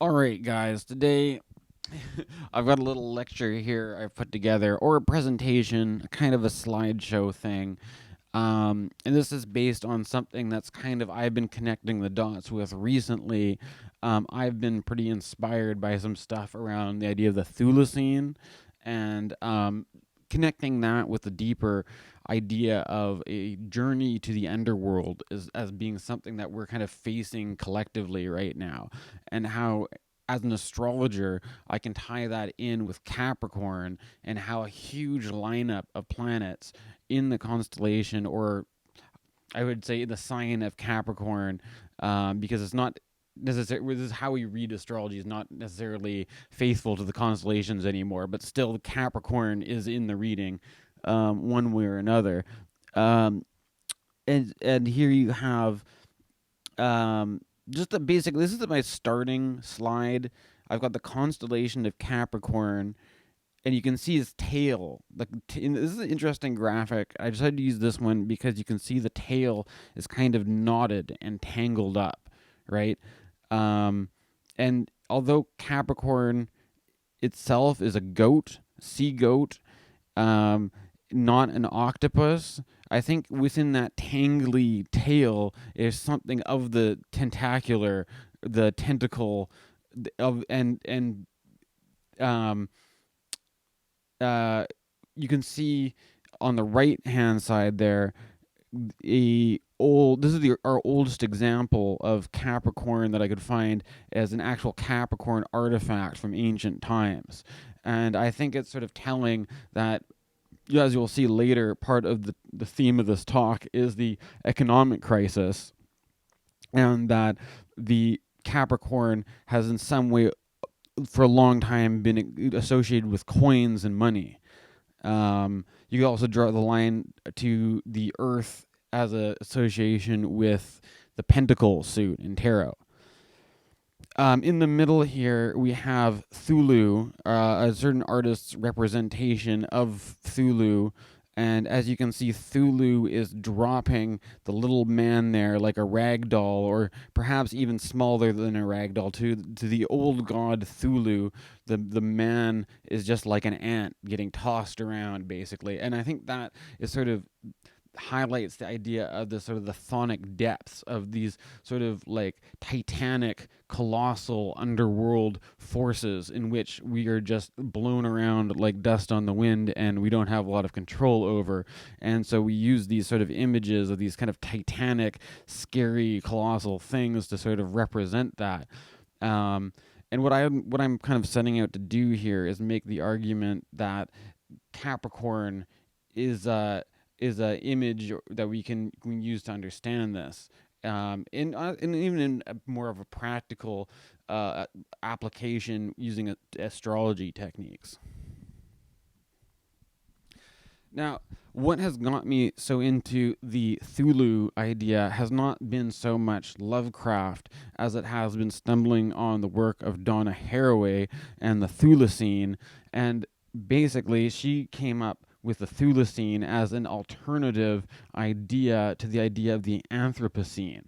All right, guys. Today, I've got a little lecture here I've put together, or a presentation, kind of a slideshow thing. And this is based on something that's kind of I've been connecting the dots with recently. I've been pretty inspired by some stuff around the idea of the Thulacene, and connecting that with the deeper idea of a journey to the underworld as being something that we're kind of facing collectively right now, and how as an astrologer, I can tie that in with Capricorn and how a huge lineup of planets in the constellation, or I would say the sign of Capricorn, because it's not necessarily, this is how we read astrology, is not necessarily faithful to the constellations anymore, but still Capricorn is in the reading, one way or another. Um, and here you have, just a basic. This is my starting slide. I've got the constellation of Capricorn, and you can see his tail. This is an interesting graphic. I decided to use this one because you can see the tail is kind of knotted and tangled up, right? Um, and although Capricorn itself is a goat, sea goat, um, not an octopus. I think within that tangly tail is something of the tentacular, the tentacle of and um uh you can see on the right hand side there a old this is our oldest example of Capricorn that I could find as an actual Capricorn artifact from ancient times. And I think it's sort of telling that, as you'll see later, part of the theme of this talk is the economic crisis, and that the Capricorn has in some way for a long time been associated with coins and money. You can also draw the line to the Earth as an association with the Pentacle suit in tarot. In the middle here, we have Cthulhu, a certain artist's representation of Cthulhu. And as you can see, Cthulhu is dropping the little man there like a rag doll, or perhaps even smaller than a rag doll. To the old god Cthulhu, the man is just like an ant getting tossed around, basically. And I think that is sort of highlights the idea of the sort of the chthonic depths of these sort of like titanic, colossal underworld forces in which we are just blown around like dust on the wind and we don't have a lot of control over. And so we use these sort of images of these kind of titanic, scary, colossal things to sort of represent that. And what I'm kind of setting out to do here is make the argument that Capricorn is a image that we can use to understand this. And even in more of a practical application using astrology techniques. Now, what has got me so into the Cthulhu idea has not been so much Lovecraft as it has been stumbling on the work of Donna Haraway and the Thulacene. And basically, she came up with the Thulacene as an alternative idea to the idea of the Anthropocene.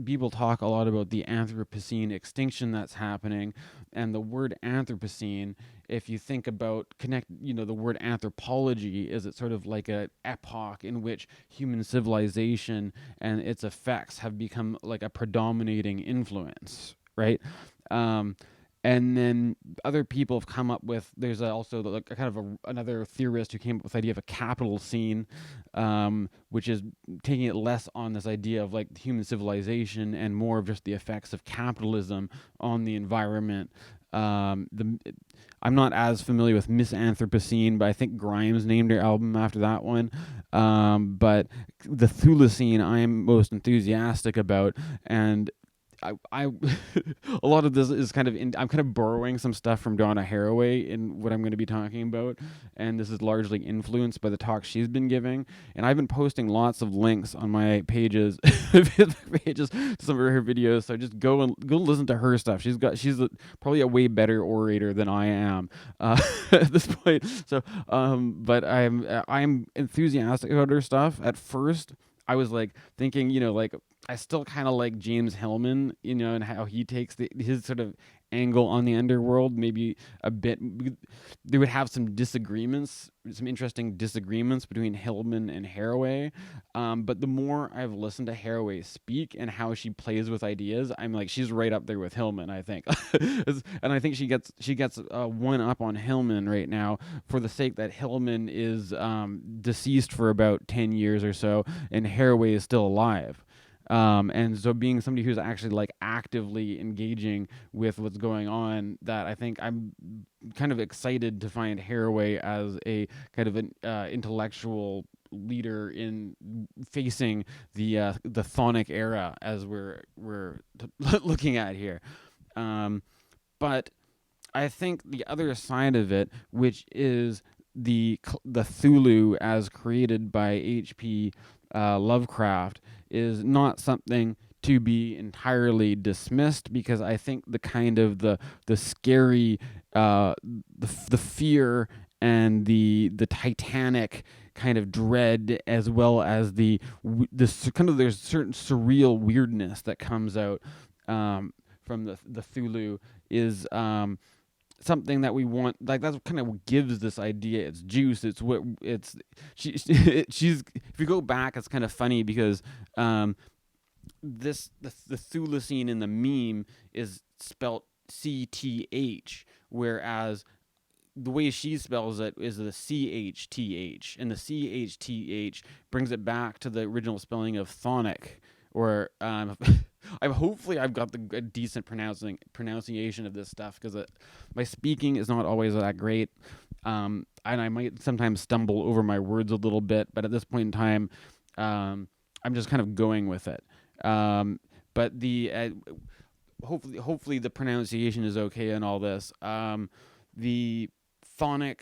People talk a lot about the Anthropocene extinction that's happening, and the word Anthropocene, if you think about the word anthropology is it sort of like a epoch in which human civilization and its effects have become like a predominating influence, right? Um, and then other people have come up with there's also like a kind of another theorist who came up with the idea of a capital scene, which is taking it less on this idea of like human civilization and more of just the effects of capitalism on the environment. I'm not as familiar with Miss Anthropocene, but I think Grimes named her album after that one. But the Thulacene I am most enthusiastic about, and I a lot of this is I'm kind of borrowing some stuff from Donna Haraway in what I'm going to be talking about, and this is largely influenced by the talk she's been giving. And I've been posting lots of links on my pages, pages to some of her videos. So just go listen to her stuff. Probably a way better orator than I am at this point. So, but I'm enthusiastic about her stuff. At first, I was like thinking, like I still kind of like James Hillman, and how he takes his sort of angle on the underworld. Maybe a bit, they would have some disagreements, some interesting disagreements between Hillman and Haraway. But the more I've listened to Haraway speak and how she plays with ideas, I'm like, she's right up there with Hillman, I think. And I think she gets one up on Hillman right now for the sake that Hillman is deceased for about 10 years or so, and Haraway is still alive. And so being somebody who's actually like actively engaging with what's going on, that I think I'm kind of excited to find Haraway as a kind of an intellectual leader in facing the Chthonic era, as we're looking at here. Um, but I think the other side of it, which is the Cthulhu as created by H.P. Lovecraft, is not something to be entirely dismissed, because I think the kind of the scary the fear and the titanic kind of dread, as well as the kind of, there's certain surreal weirdness that comes out from the Cthulhu, is something that we want. Like, that's kind of what gives this idea its juice. It's what it's she's if you go back, it's kind of funny because the Thulacine in the meme is spelt CTH, whereas the way she spells it is the CHTH, and the CHTH brings it back to the original spelling of Chthonic, or hopefully I've got a decent pronunciation of this stuff, because my speaking is not always that great, and I might sometimes stumble over my words a little bit, but at this point in time, I'm just kind of going with it. But hopefully the pronunciation is okay in all this. The Chthonic,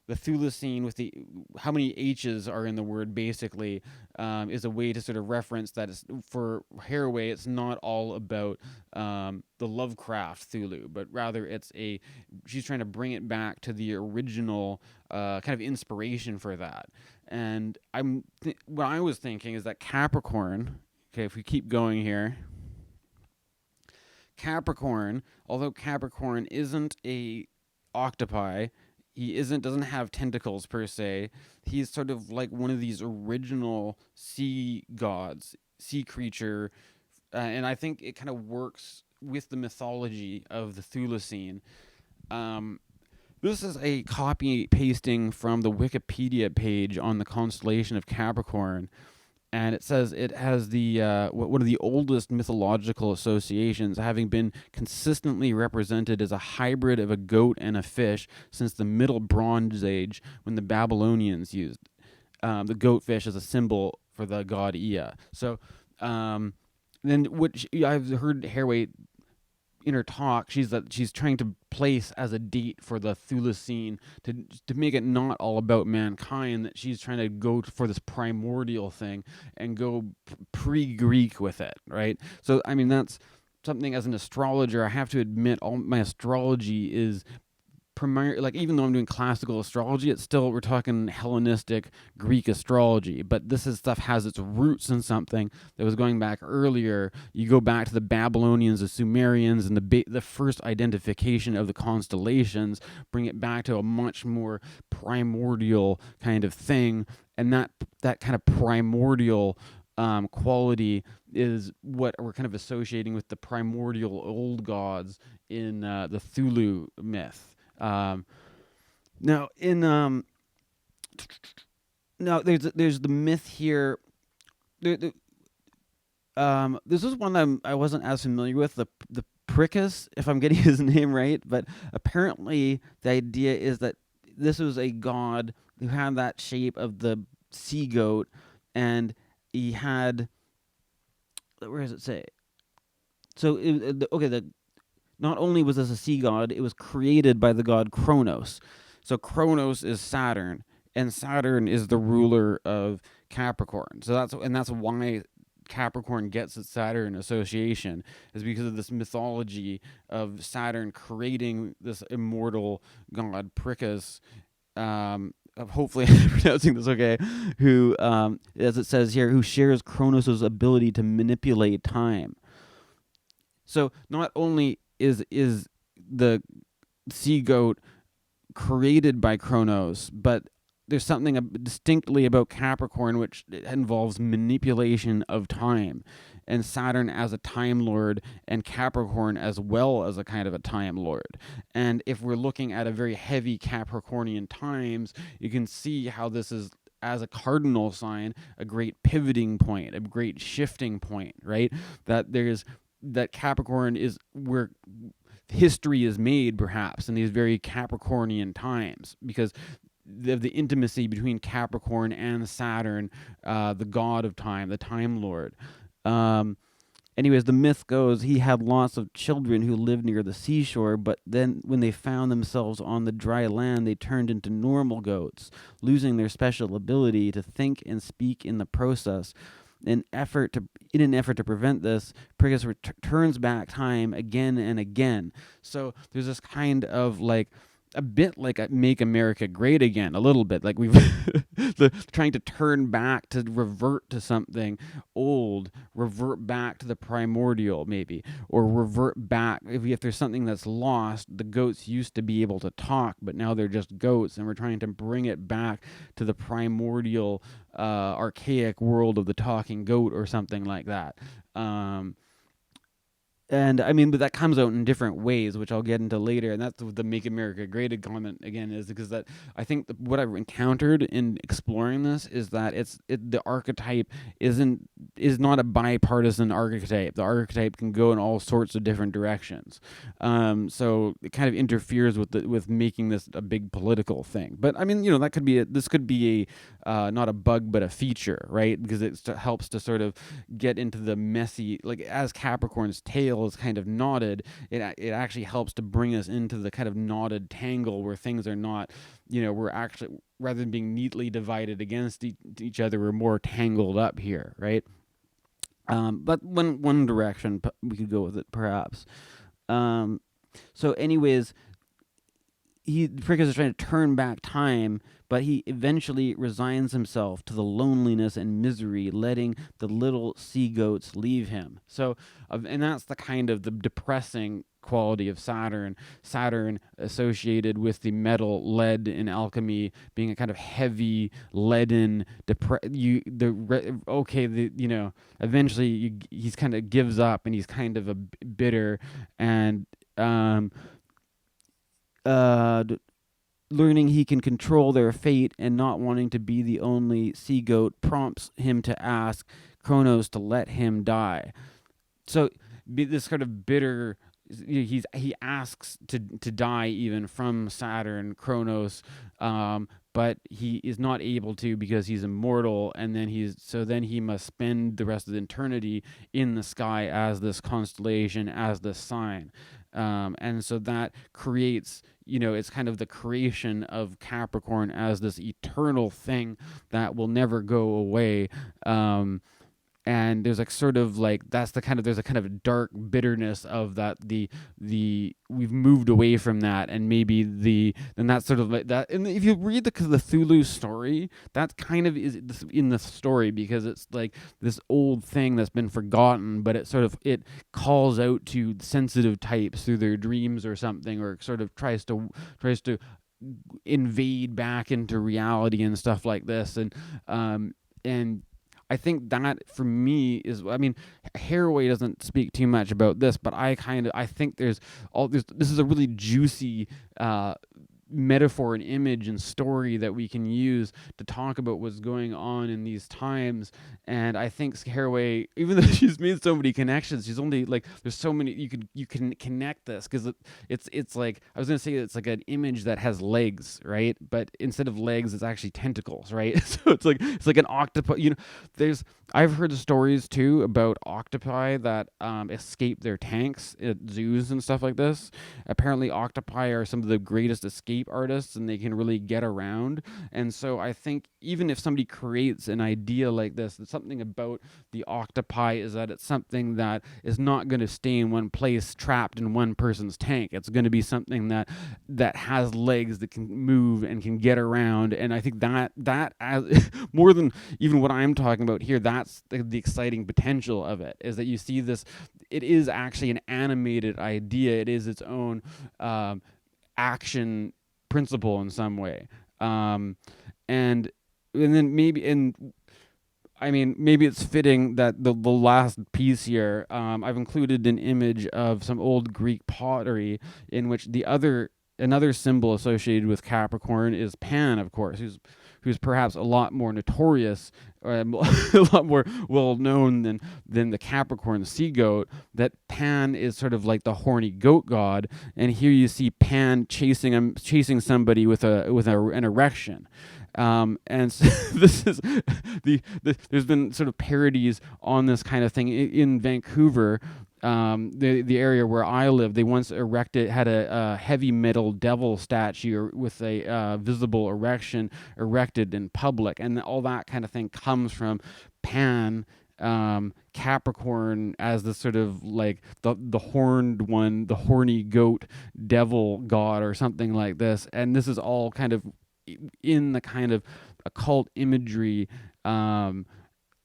the Thulacine, with the how many H's are in the word, basically, is a way to sort of reference that for Haraway, it's not all about the Lovecraft Cthulhu, but rather she's trying to bring it back to the original kind of inspiration for that. And what I was thinking is that Capricorn. Okay, if we keep going here, Capricorn, although Capricorn isn't a octopi, he doesn't have tentacles per se. He's sort of like one of these original sea gods, sea creature, and I think it kind of works with the mythology of the Thulacine. This is a copy pasting from the Wikipedia page on the constellation of Capricorn. And it says it has one of the oldest mythological associations, having been consistently represented as a hybrid of a goat and a fish since the Middle Bronze Age, when the Babylonians used the goat fish as a symbol for the god Ea. So then, what I've heard Haraway in her talk, she's trying to place as a date for the Thulacine, to make it not all about mankind, that she's trying to go for this primordial thing and go pre-Greek with it, right? So I mean, that's something, as an astrologer, I have to admit, all my astrology is like, even though I'm doing classical astrology, it's still, we're talking Hellenistic Greek astrology. But this stuff has its roots in something that was going back earlier. You go back to the Babylonians, the Sumerians, and the first identification of the constellations, bring it back to a much more primordial kind of thing, and that kind of primordial quality is what we're kind of associating with the primordial old gods in the Cthulhu myth. Now there's the myth here. This is one I wasn't as familiar with, the Pricus, if I'm getting his name right, but apparently the idea is that this was a god who had that shape of the sea goat, and he had, where does it say? So not only was this a sea god, it was created by the god Kronos. So Kronos is Saturn, and Saturn is the ruler of Capricorn. So that's why Capricorn gets its Saturn association, is because of this mythology of Saturn creating this immortal god Pricus, hopefully I'm pronouncing this okay, who, as it says here, who shares Kronos' ability to manipulate time. So not only is the sea goat created by Kronos, but there's something distinctly about Capricorn which involves manipulation of time, and Saturn as a time lord, and Capricorn as well as a kind of a time lord. And if we're looking at a very heavy Capricornian times, you can see how this is, as a cardinal sign, a great pivoting point, a great shifting point, right? That Capricorn is where history is made, perhaps, in these very Capricornian times, because of the intimacy between Capricorn and Saturn, the god of time, the time lord. Anyways, the myth goes he had lots of children who lived near the seashore, but then when they found themselves on the dry land, they turned into normal goats, losing their special ability to think and speak in the process. In an effort to prevent this, Prigus turns back time again and again. So there's this kind of like a bit like a Make America Great Again, a little bit like we've trying to turn back, to revert to something old, revert back to the primordial maybe, or revert back if there's something that's lost. The goats used to be able to talk, but now they're just goats, and we're trying to bring it back to the primordial, archaic world of the talking goat or something like that. And I mean, but that comes out in different ways, which I'll get into later. And that's the Make America Great comment again, is because that I think what I've encountered in exploring this is that the archetype is not a bipartisan archetype. The archetype can go in all sorts of different directions. So it kind of interferes with making this a big political thing. But I mean, that could be this could be a not a bug but a feature, right? Because it helps to sort of get into the messy, like as Capricorn's tail is kind of knotted, it actually helps to bring us into the kind of knotted tangle where things are not, we're actually, rather than being neatly divided against each other, we're more tangled up here, right? But one direction we could go with it, perhaps. So anyways, Prigus is trying to turn back time, but he eventually resigns himself to the loneliness and misery, letting the little sea goats leave him. So, and that's the kind of the depressing quality of Saturn. Saturn associated with the metal lead in alchemy being a kind of heavy, leaden, eventually he's kind of gives up, and he's kind of a bitter, and learning he can control their fate and not wanting to be the only sea goat prompts him to ask Kronos to let him die. So this kind of bitter, he asks to die even from Saturn, Kronos, but he is not able to because he's immortal, and then he must spend the rest of eternity in the sky as this constellation, as this sign. And so that creates, it's kind of the creation of Capricorn as this eternal thing that will never go away. And there's there's a kind of dark bitterness of that, we've moved away from that, and maybe then that's sort of like that. And if you read the Cthulhu story, that kind of is in the story, because it's like this old thing that's been forgotten, but it calls out to sensitive types through their dreams or something, or sort of tries to invade back into reality and stuff like this. And I think that for me is, Haraway doesn't speak too much about this, but I think this is a really juicy metaphor and image and story that we can use to talk about what's going on in these times. And I think Haraway, even though she's made so many connections, she's only there's so many you can connect this, because it's like, I was gonna say it's like an image that has legs, right? But instead of legs, it's actually tentacles, right? So it's like an octopus. I've heard stories too about octopi that escape their tanks at zoos and stuff like this. Apparently octopi are some of the greatest escape escape artists and they can really get around. And so I think even if somebody creates an idea like this, there's something about the octopi is that it's something that is not going to stay in one place trapped in one person's tank. It's going to be something that has legs, that can move and can get around. And I think that as more than even what I'm talking about here, that's the exciting potential of it, is that you see this, it is actually an animated idea. It is its own action principle in some way. And then maybe it's fitting that the last piece here, I've included an image of some old Greek pottery in which another symbol associated with Capricorn is Pan, of course, who's perhaps a lot more notorious, a lot more well known than the Capricorn sea goat. That Pan is sort of like the horny goat god, and here you see Pan chasing somebody with an erection. And so this is there's been sort of parodies on this kind of thing in Vancouver, the area where I live. They once had a heavy metal devil statue with a visible erection erected in public, and all that kind of thing comes from Pan, Capricorn as the sort of like the horned one, the horny goat devil god or something like this. And this is all kind of in the kind of occult imagery, and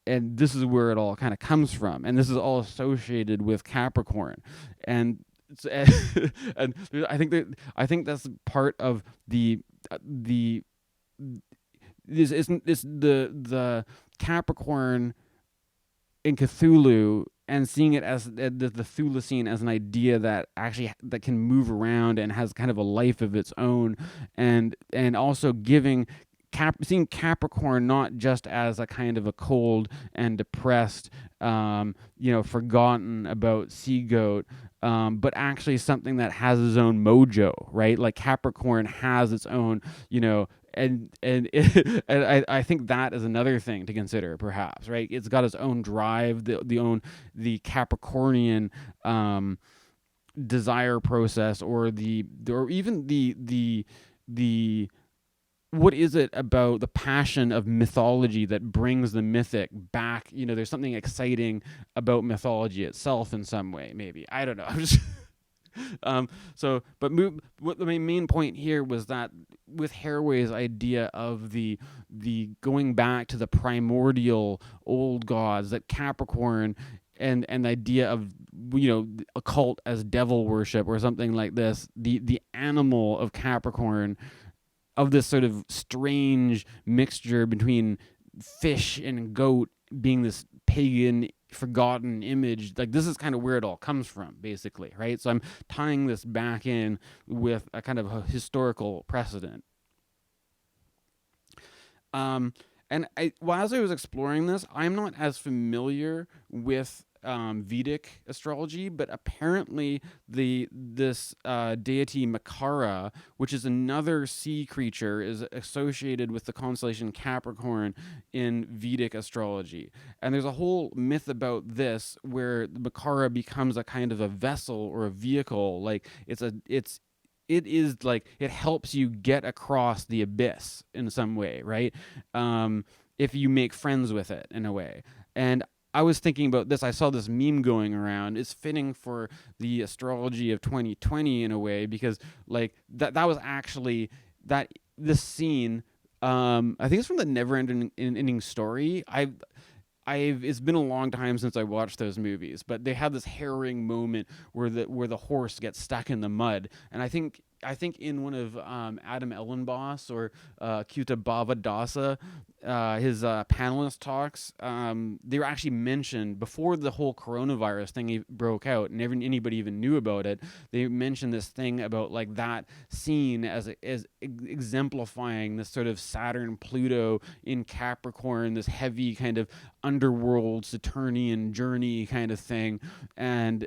this is where it all kind of comes from, and this is all associated with Capricorn. And and I think that's part of the Capricorn in Cthulhu, and seeing it as the Chthulucene as an idea that that can move around and has kind of a life of its own, and also seeing Capricorn not just as a kind of a cold and depressed, forgotten about sea goat, but actually something that has its own mojo, right? Like Capricorn has its own, and I think that is another thing to consider, perhaps, right? It's got its own drive, the Capricornian desire process, or even the what is it about the passion of mythology that brings the mythic back? There's something exciting about mythology itself in some way, maybe. I don't know. I'm just what the main point here was that with Haraway's idea of the going back to the primordial old gods, that Capricorn and the idea of occult as devil worship or something like this, the animal of Capricorn, of this sort of strange mixture between fish and goat, being this pagan forgotten image. Like, this is kind of where it all comes from, basically, right? So I'm tying this back in with a kind of a historical precedent. And while as I was exploring this, I'm not as familiar with Vedic astrology, but apparently this deity Makara, which is another sea creature, is associated with the constellation Capricorn in Vedic astrology. And there's a whole myth about this where Makara becomes a kind of a vessel or a vehicle. Like it is like it helps you get across the abyss in some way, right? If you make friends with it in a way. And I was thinking about this. I saw this meme going around. It's fitting for the astrology of 2020 in a way, because like that was actually this scene. I think it's from the Never-Ending Story. It's been a long time since I watched those movies, but they have this harrowing moment where the horse gets stuck in the mud, and I think in one of Adam Ellenboss or Kyuta Bhavadasa, his panelist talks, they were actually mentioned before the whole coronavirus thing broke out and anybody even knew about it. They mentioned this thing about like that scene as exemplifying this sort of Saturn Pluto in Capricorn, this heavy kind of underworld Saturnian journey kind of thing. And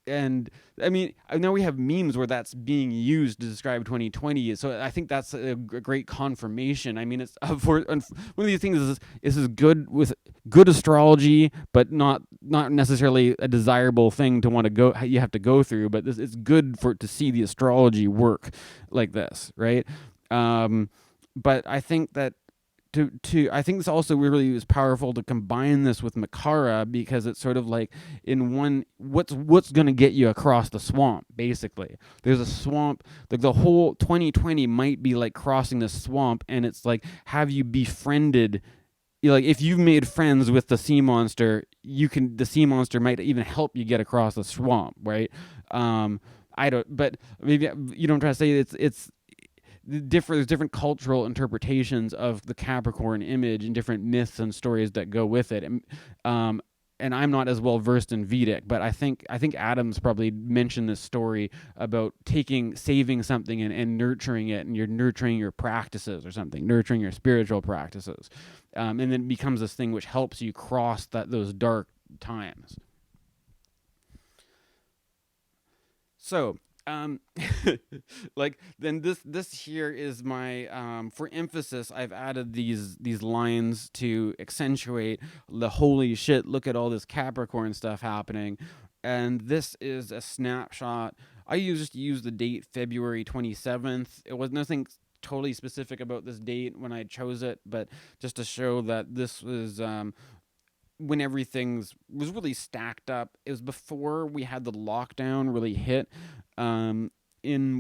and I mean, I know we have memes where that's being used to describe 2020. So I think that's a great confirmation. I mean, it's one of these things is good with good astrology, but not necessarily a desirable thing to want to go. You have to go through, but it's good for to see the astrology work like this, right? But I think that I think this also really is powerful to combine this with Makara, because it's sort of like in one what's going to get you across the swamp. Basically, there's a swamp, like the whole 2020 might be like crossing the swamp, and it's like, have you befriended, like if you've made friends with the sea monster, the sea monster might even help you get across the swamp, right? I don't, but maybe you don't try to say it's there's different cultural interpretations of the Capricorn image and different myths and stories that go with it. And I'm not as well versed in Vedic, but I think Adam's probably mentioned this story about saving something and nurturing it, and you're nurturing your practices or something, nurturing your spiritual practices, and then it becomes this thing which helps you cross those dark times. So, like then this here is my for emphasis. I've added these lines to accentuate the holy shit. Look at all this Capricorn stuff happening, and this is a snapshot. I just used the date February 27th. It was nothing totally specific about this date when I chose it, but just to show that this was when everything was really stacked up. It was before we had the lockdown really hit in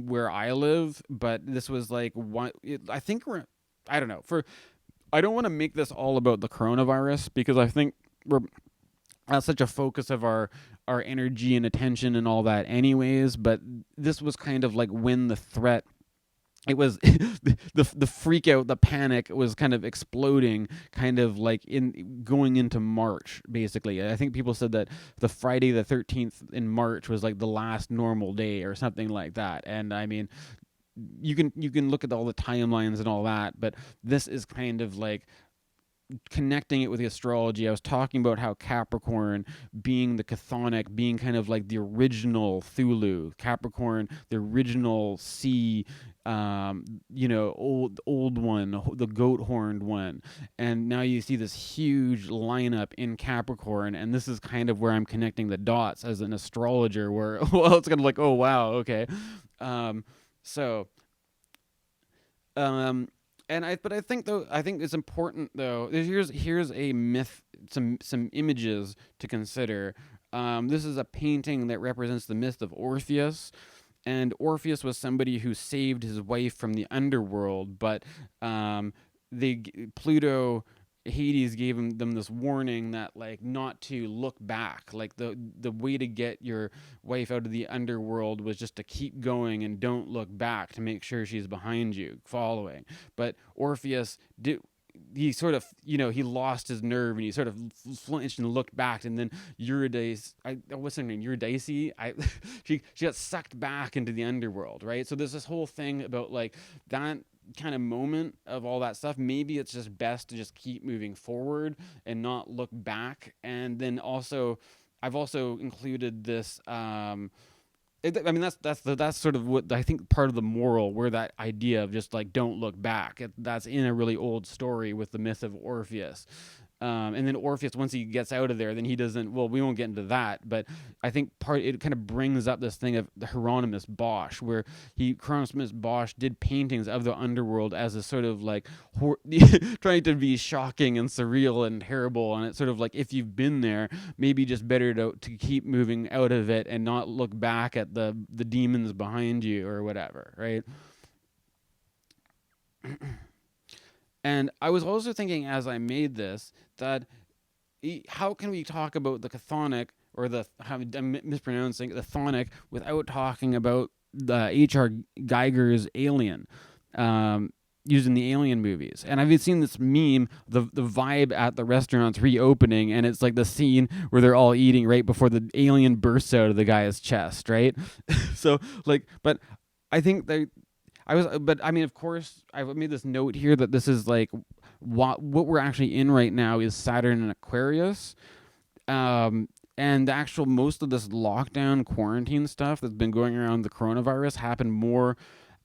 where I live, but this was like I think I don't know. I don't want to make this all about the coronavirus, because I think we're that's such a focus of our energy and attention and all that anyways, but this was kind of like when the threat, it was the freak out, the panic was kind of exploding, kind of like in going into March. Basically, I think people said that the Friday the 13th in March was like the last normal day or something like that. And I mean, you can look at all the timelines and all that, but this is kind of like connecting it with the astrology. I was talking about how Capricorn being the chthonic, being kind of like the original Cthulhu, Capricorn, the original sea, old one, the goat horned one. And now you see this huge lineup in Capricorn, and this is kind of where I'm connecting the dots as an astrologer, where, well, it's kind of like, oh, wow, okay. So, but I think it's important though. Here's a myth, some images to consider. This is a painting that represents the myth of Orpheus, and Orpheus was somebody who saved his wife from the underworld, but Pluto, Hades gave them this warning that like not to look back. Like the way to get your wife out of the underworld was just to keep going and don't look back, to make sure she's behind you, following. But Orpheus did. He sort of, he lost his nerve, and he sort of flinched and looked back, and then Eurydice, what's her name? Eurydice, she got sucked back into the underworld, right? So there's this whole thing about like that kind of moment of all that stuff. Maybe it's just best to just keep moving forward and not look back. And then also, I've also included this. That's sort of what I think part of the moral, where that idea of just like don't look back. That's in a really old story with the myth of Orpheus. And then Orpheus, once he gets out of there, then he doesn't. Well, we won't get into that, but I think it kind of brings up this thing of the Hieronymus Bosch, where Hieronymus Bosch did paintings of the underworld as a sort of like trying to be shocking and surreal and terrible, and it's sort of like, if you've been there, maybe just better to keep moving out of it and not look back at the demons behind you or whatever, right? And I was also thinking as I made this that how can we talk about the chthonic, or I'm mispronouncing the chthonic, without talking about the H.R. Geiger's Alien, using the Alien movies. And I've seen this meme, the vibe at the restaurant's reopening, and it's like the scene where they're all eating right before the alien bursts out of the guy's chest, right? So like, but I think of course, I made this note here that this is like what we're actually in right now is Saturn and Aquarius. And the actual most of this lockdown quarantine stuff that's been going around the coronavirus happened more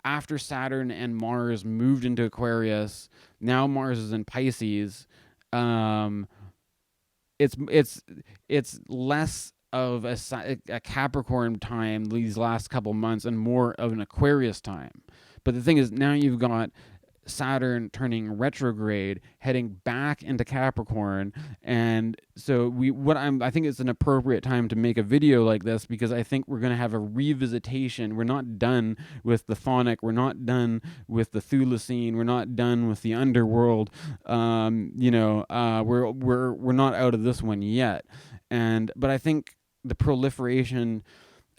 after Saturn and Mars moved into Aquarius. Now Mars is in Pisces. Um, it's less of a Capricorn time these last couple months and more of an Aquarius time. But the thing is, now you've got Saturn turning retrograde, heading back into Capricorn, and so I think it's an appropriate time to make a video like this, because I think we're going to have a revisitation. We're not done with the Chthonic, we're not done with the Chthulucene, we're not done with the Underworld. We're not out of this one yet, but I think the proliferation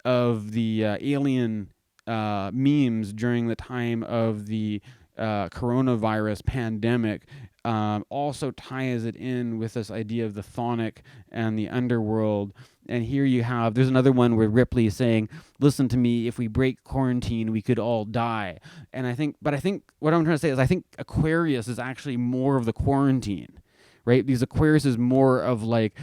of the alien memes during the time of the coronavirus pandemic also ties it in with this idea of the Chthonic and the Underworld. And here there's another one where Ripley is saying, listen to me, if we break quarantine, we could all die. And I think what I'm trying to say is I think Aquarius is actually more of the quarantine, right? Because Aquarius is more of like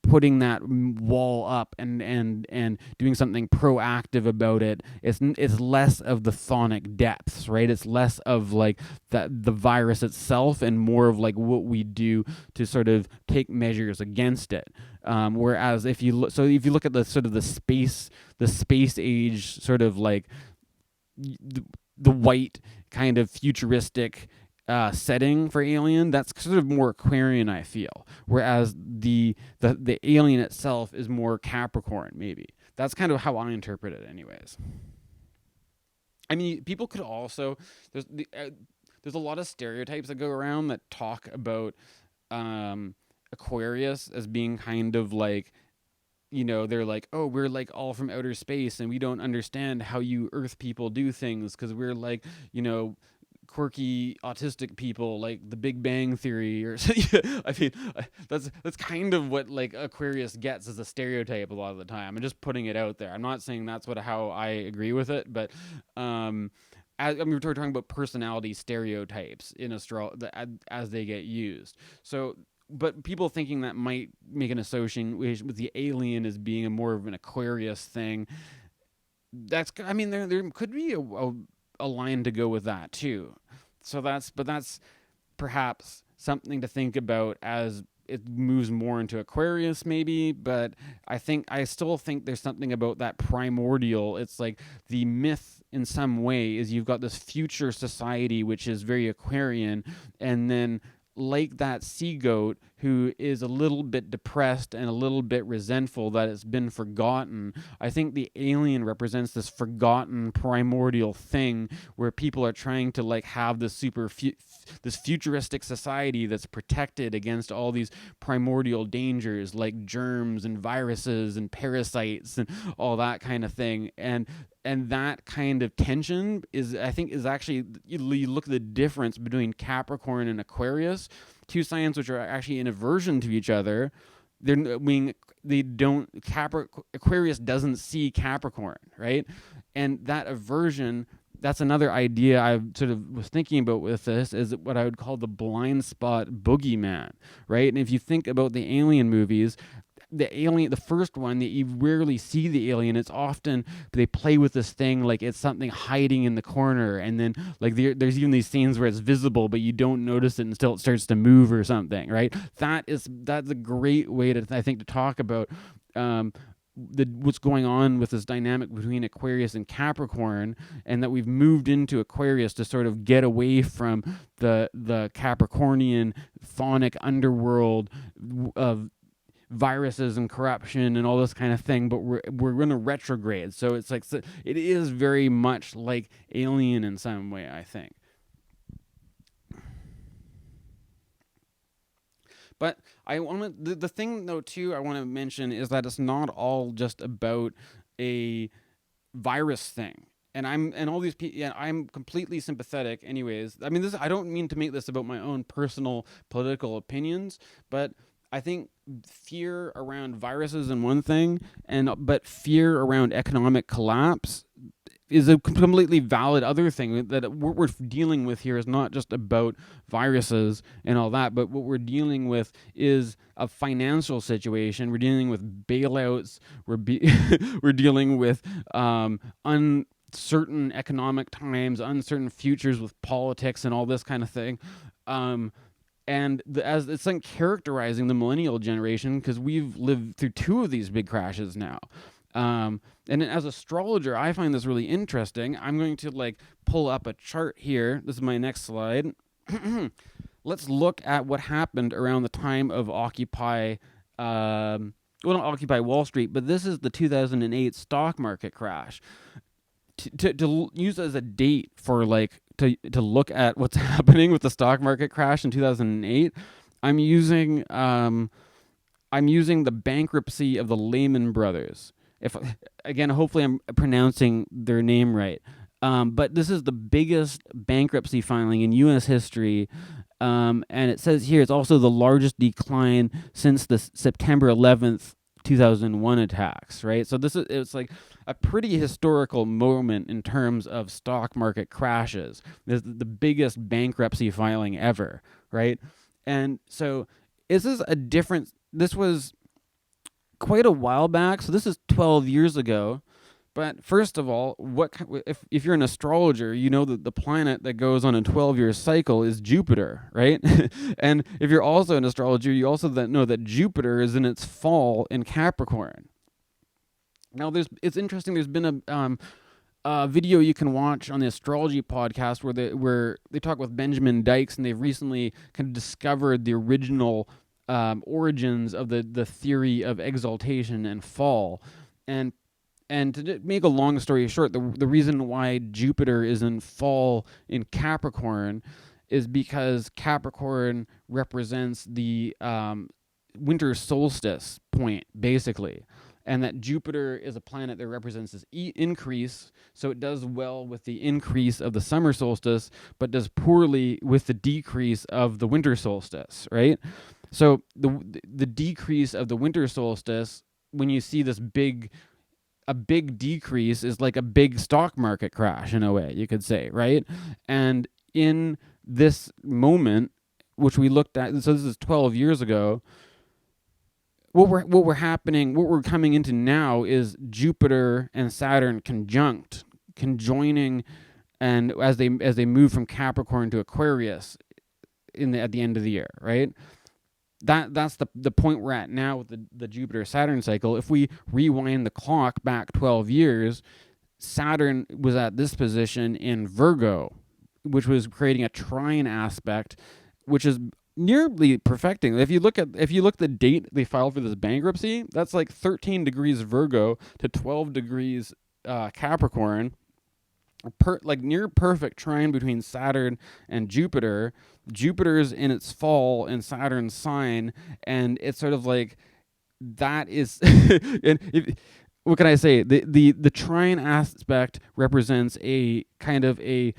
putting that wall up and doing something proactive about it. It's less of the Chthonic depths, right? It's less of like the virus itself and more of like what we do to sort of take measures against it. Whereas if you look at the sort of the space age sort of like the white kind of futuristic setting for Alien, that's sort of more Aquarian, I feel. Whereas the Alien itself is more Capricorn, maybe. That's kind of how I interpret it, anyways. I mean, people could also there's a lot of stereotypes that go around that talk about Aquarius as being kind of like, they're like, oh, we're like all from outer space and we don't understand how you Earth people do things because we're like, quirky autistic people like the Big Bang Theory or I mean that's kind of what like Aquarius gets as a stereotype a lot of the time. I'm just putting it out there. I'm not saying that's how I agree with it, but we're talking about personality stereotypes in as they get used. So but people thinking that might make an association with the alien as being more of an Aquarius thing. There could be a line to go with that too. So that's perhaps something to think about as it moves more into Aquarius maybe, but I still think there's something about that primordial. It's like the myth in some way is you've got this future society which is very Aquarian, and then like that sea goat who is a little bit depressed and a little bit resentful that it's been forgotten. I think the alien represents this forgotten primordial thing where people are trying to like have this this futuristic society that's protected against all these primordial dangers like germs and viruses and parasites and all that kind of thing. And that kind of tension is actually, you look at the difference between Capricorn and Aquarius, two signs which are actually in aversion to each other. Aquarius doesn't see Capricorn, right? And that aversion, that's another idea I sort of was thinking about with this, is what I would call the blind spot boogeyman, right? And if you think about the Alien movies, the first one, that you rarely see the alien. It's often they play with this thing like it's something hiding in the corner, and then like there's even these scenes where it's visible but you don't notice it until it starts to move or something, right? That's a great way to talk about what's going on with this dynamic between Aquarius and Capricorn, and that we've moved into Aquarius to sort of get away from the Capricornian Chthonic underworld of viruses and corruption and all this kind of thing, but we're going to retrograde. So it's like, it is very much like Alien in some way, I think. But the thing though too I want to mention is that it's not all just about a virus thing. And all these people, yeah, I'm completely sympathetic anyways. I mean, I don't mean to make this about my own personal political opinions, but I think fear around viruses is one thing, but fear around economic collapse is a completely valid other thing, that what we're dealing with here is not just about viruses and all that, but what we're dealing with is a financial situation. We're dealing with bailouts. We're dealing with uncertain economic times, uncertain futures with politics and all this kind of thing. And as it's like characterizing the millennial generation, because we've lived through two of these big crashes now. And as an astrologer, I find this really interesting. I'm going to like pull up a chart here. This is my next slide. Let's look at what happened around the time of Occupy, well, not Occupy Wall Street, but this is the 2008 stock market crash. To use as a date for like to look at what's happening with the stock market crash in 2008, I'm using the bankruptcy of the Lehman Brothers. If again, hopefully I'm pronouncing their name right. But this is the biggest bankruptcy filing in U.S. history. And it says here it's also the largest decline since the September 11th, 2001 attacks, right? So it's like a pretty historical moment in terms of stock market crashes. This is the biggest bankruptcy filing ever, right? And so this was quite a while back. So this is 12 years ago. But first of all, if you're an astrologer, you know that the planet that goes on a 12-year cycle is Jupiter, right? And if you're also an astrologer, you also know that Jupiter is in its fall in Capricorn. Now, it's interesting. There's been a video you can watch on the Astrology podcast where they talk with Benjamin Dykes, and they've recently kind of discovered the original origins of the theory of exaltation and fall. And to make a long story short, the reason why Jupiter is in fall in Capricorn is because Capricorn represents the winter solstice point, basically. And that Jupiter is a planet that represents this increase, so it does well with the increase of the summer solstice, but does poorly with the decrease of the winter solstice, right? So the decrease of the winter solstice, when you see a big decrease, is like a big stock market crash in a way, you could say, right? And in this moment, which we looked at, so this is 12 years ago, what we're coming into now is Jupiter and Saturn conjoining, and as they move from Capricorn to Aquarius at the end of the year, right? That's the point we're at now with the Jupiter-Saturn cycle. If we rewind the clock back 12 years, Saturn was at this position in Virgo, which was creating a trine aspect, which is nearly perfecting. If you look at the date they filed for this bankruptcy, that's like 13 degrees Virgo to 12 degrees Capricorn. Like near perfect trine between Saturn and Jupiter. Jupiter's in its fall in Saturn's sign, and it's sort of like that is what can I say? The trine aspect represents a kind of a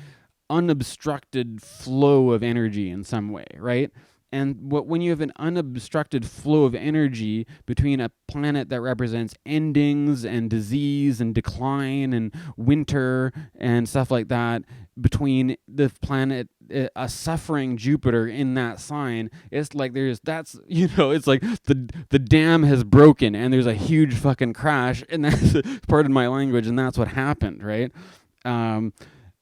unobstructed flow of energy in some way, right? And when you have an unobstructed flow of energy between a planet that represents endings and disease and decline and winter and stuff like that, between the planet, a suffering Jupiter in that sign, it's like it's like the dam has broken and there's a huge fucking crash, and that's pardon my language, and that's what happened, right? And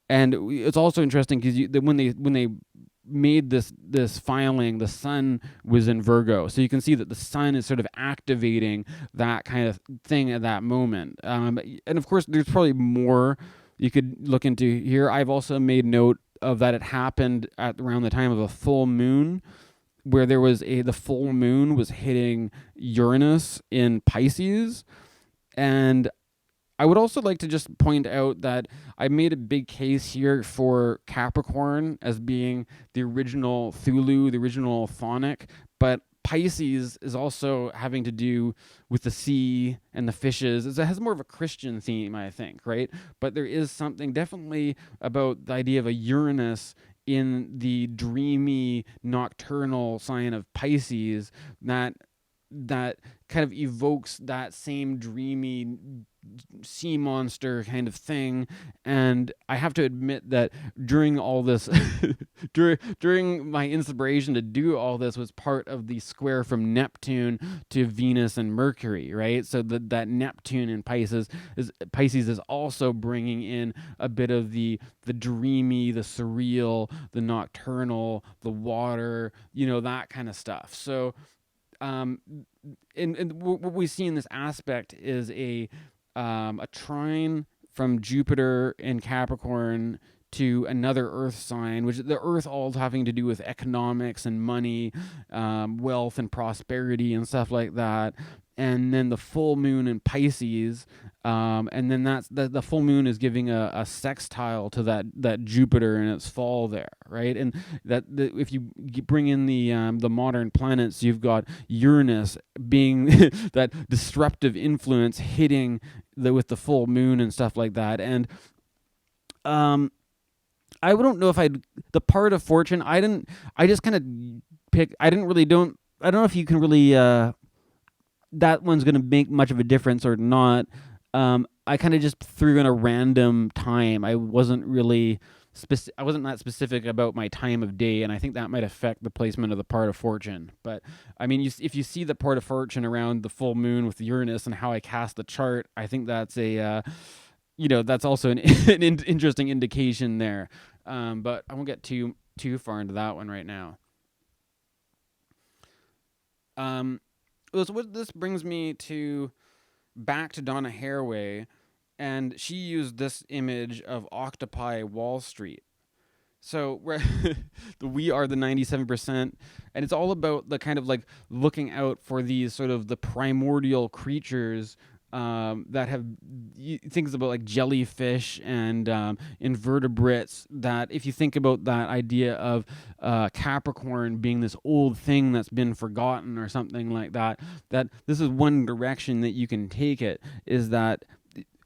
it's also interesting because when they made this filing, the sun was in Virgo, so you can see that the sun is sort of activating that kind of thing at that moment. And of course, there's probably more you could look into here. I've also made note of that it happened at around the time of a full moon, where the full moon was hitting Uranus in Pisces. And I would also like to just point out that I made a big case here for Capricorn as being the original Cthulhu, the original Chthonic, but Pisces is also having to do with the sea and the fishes. It has more of a Christian theme, I think, right? But there is something definitely about the idea of a Uranus in the dreamy, nocturnal sign of Pisces that kind of evokes that same dreamy sea monster kind of thing. And I have to admit that during all this, during my inspiration to do all this was part of the square from Neptune to Venus and Mercury, right? So that Neptune in Pisces is also bringing in a bit of the dreamy, the surreal, the nocturnal, the water, that kind of stuff. So, and what we see in this aspect is a trine from Jupiter in Capricorn to another Earth sign, which the Earth all having to do with economics and money, wealth and prosperity and stuff like that. And then the full moon in Pisces, and then that's the full moon is giving a sextile to that Jupiter in its fall there, right? And if you bring in the modern planets, you've got Uranus being that disruptive influence hitting with the full moon and stuff like that. And I don't know if the part of fortune. I just kind of pick. I don't know if you can really. That one's going to make much of a difference or not. I kind of just threw in a random time. I wasn't really I wasn't that specific about my time of day, and I think that might affect the placement of the part of fortune. But I mean, if you see the part of fortune around the full moon with Uranus and how I cast the chart, I think that's that's also an interesting indication there. But I won't get too far into that one right now. So what this brings me back to Donna Haraway, and she used this image of Octopi Wall Street. So we are the 97%, and it's all about the kind of like looking out for these sort of the primordial creatures that have things about like jellyfish and invertebrates, that if you think about that idea of Capricorn being this old thing that's been forgotten or something like that, that this is one direction that you can take it, is that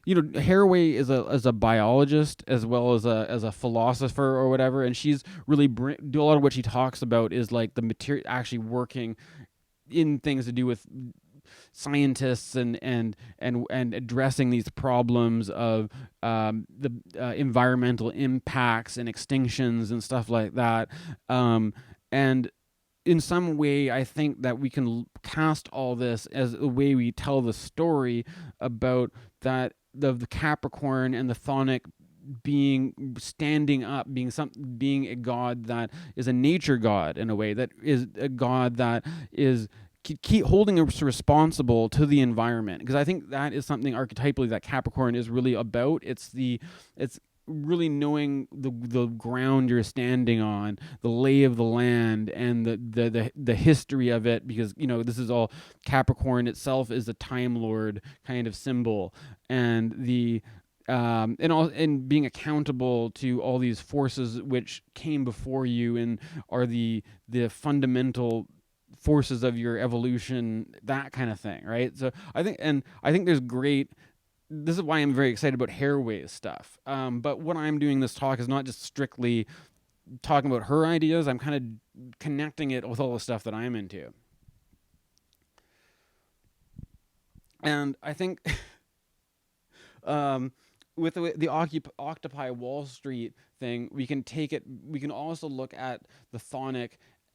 Haraway is a biologist as well as a philosopher or whatever, and she's really a lot of what she talks about is like the material actually working in things to do with scientists and addressing these problems of the environmental impacts and extinctions and stuff like that. And in some way, I think that we can cast all this as a way we tell the story about that the Capricorn and the Chthonic being standing up, being a god that is a nature god in a way, that is a god that is keep holding us responsible to the environment, because I think that is something archetypally that Capricorn is really about. It's really knowing the ground you're standing on, the lay of the land, and the history of it, because this is all Capricorn itself is a Time Lord kind of symbol, and and being accountable to all these forces which came before you and are the fundamental forces of your evolution, that kind of thing, right? So I think there's great. This is why I'm very excited about Haraway's stuff. But what I'm doing this talk is not just strictly talking about her ideas. I'm kind of connecting it with all the stuff that I'm into. And I think with the Octopi Wall Street thing, we can take it. We can also look at the Chthonic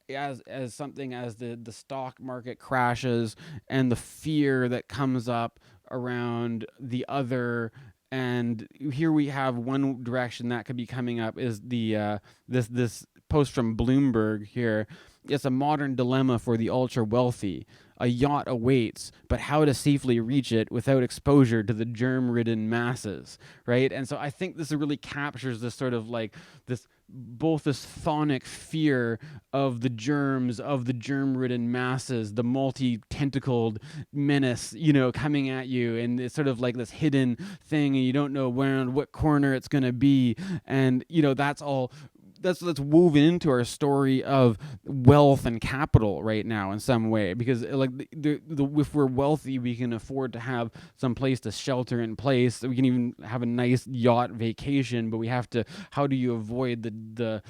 as something as the stock market crashes and the fear that comes up around the other. And here we have one direction that could be coming up is the this post from Bloomberg here. It's a modern dilemma for the ultra wealthy. A yacht awaits, but how to safely reach it without exposure to the germ-ridden masses, right? And so I think this really captures this sort of like this chthonic fear of the germs, of the germ-ridden masses, the multi-tentacled menace, coming at you, and it's sort of like this hidden thing, and you don't know what corner it's going to be, and that's all. That's woven into our story of wealth and capital right now in some way, because like if we're wealthy, we can afford to have some place to shelter in place. We can even have a nice yacht vacation, but we have to. How do you avoid the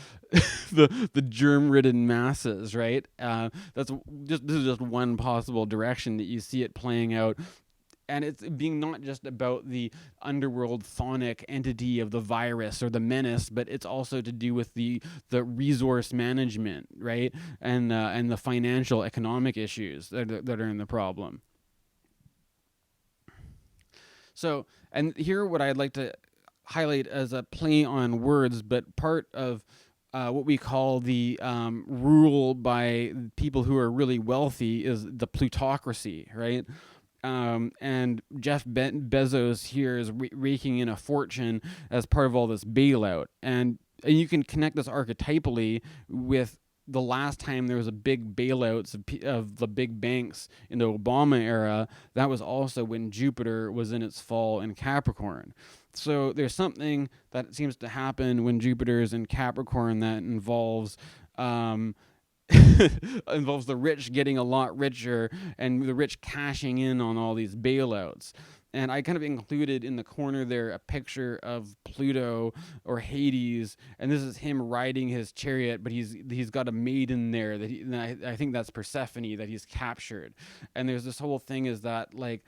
the germ-ridden masses, right? This is just one possible direction that you see it playing out. And it's being not just about the underworld chthonic entity of the virus or the menace, but it's also to do with the resource management, right? And the financial economic issues that are in the problem. So, and here what I'd like to highlight as a play on words, but part of what we call the rule by people who are really wealthy is the plutocracy, right? And Jeff Bezos here is raking in a fortune as part of all this bailout. And you can connect this archetypally with the last time there was a big bailouts of the big banks in the Obama era. That was also when Jupiter was in its fall in Capricorn. So there's something that seems to happen when Jupiter is in Capricorn that involves involves the rich getting a lot richer and the rich cashing in on all these bailouts. And I kind of included in the corner there a picture of Pluto or Hades, and this is him riding his chariot, but he's got a maiden there that I think that's Persephone that he's captured. And there's this whole thing is that like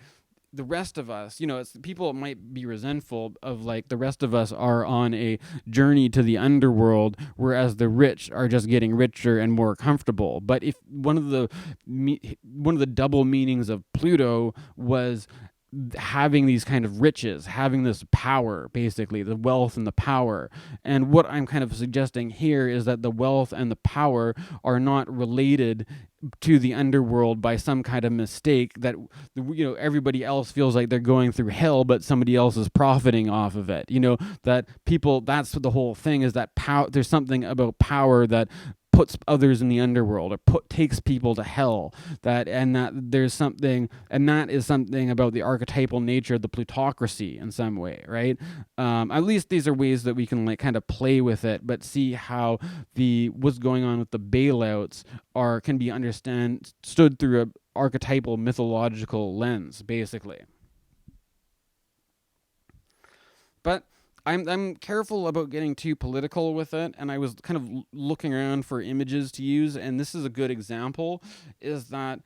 the rest of us, people might be resentful of like the rest of us are on a journey to the underworld, whereas the rich are just getting richer and more comfortable. But if one of the double meanings of Pluto was having these kind of riches, having this power, basically the wealth and the power. And what I'm kind of suggesting here is that the wealth and the power are not related to the underworld by some kind of mistake that everybody else feels like they're going through hell, but somebody else is profiting off of it. That people, that's the whole thing, is that there's something about power that puts others in the underworld or takes people to hell. That is something about the archetypal nature of the plutocracy in some way, right? At least these are ways that we can like kind of play with it, but see how what's going on with the bailouts can be understood through an archetypal mythological lens, basically. But I'm careful about getting too political with it, and I was kind of looking around for images to use, and this is a good example, is that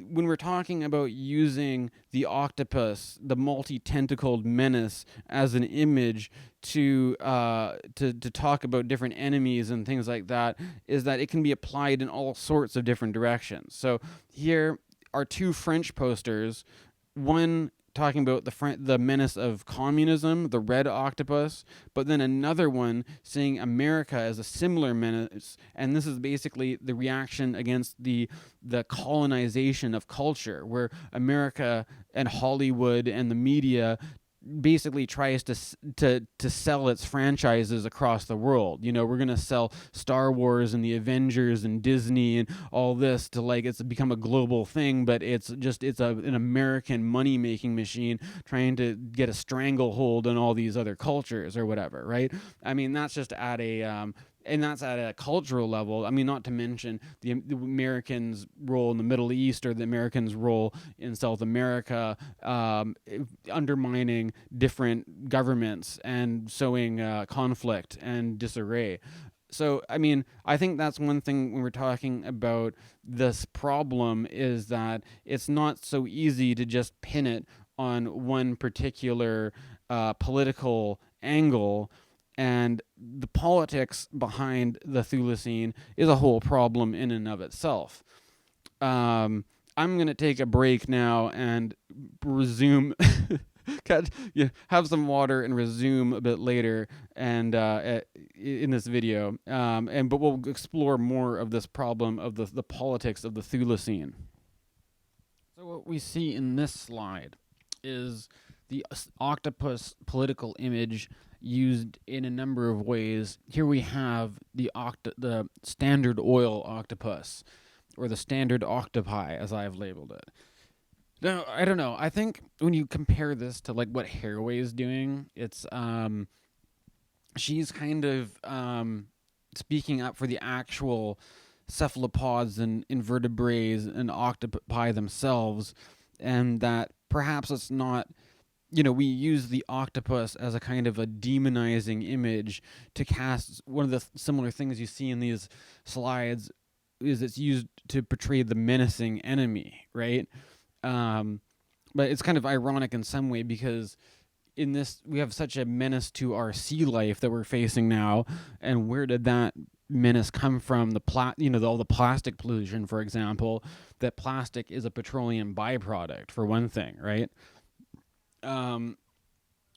when we're talking about using the octopus, the multi-tentacled menace, as an image to talk about different enemies and things like that, is that it can be applied in all sorts of different directions. So here are two French posters, one talking about the menace of communism, the red octopus, but then another one saying America as a similar menace, and this is basically the reaction against the colonization of culture, where America and Hollywood and the media basically tries to sell its franchises across the world. We're gonna sell Star Wars and the Avengers and Disney and all this to like it's become a global thing, but it's an American money making machine trying to get a stranglehold on all these other cultures or whatever, right? I mean, that's just at a and that's at a cultural level. I mean, not to mention the Americans' role in the Middle East or the Americans' role in South America, undermining different governments and sowing conflict and disarray. So, I mean, I think that's one thing when we're talking about this problem, is that it's not so easy to just pin it on one particular political angle. And the politics behind the Chthulucene is a whole problem in and of itself. I'm going to take a break now and resume, have some water and resume a bit later and in this video. But we'll explore more of this problem of the politics of the Chthulucene. So what we see in this slide is the octopus political image used in a number of ways. Here we have the standard oil octopus, or the standard octopi, as I have labeled it. Now, I don't know. I think when you compare this to like what Haraway is doing, it's she's kind of speaking up for the actual cephalopods and invertebrates and octopi themselves, and that perhaps it's not. We use the octopus as a kind of a demonizing image to cast. One of the similar things you see in these slides is it's used to portray the menacing enemy, right? but it's kind of ironic in some way because in this we have such a menace to our sea life that we're facing now, and where did that menace come from? All the plastic pollution, for example. That plastic is a petroleum byproduct, for one thing, right?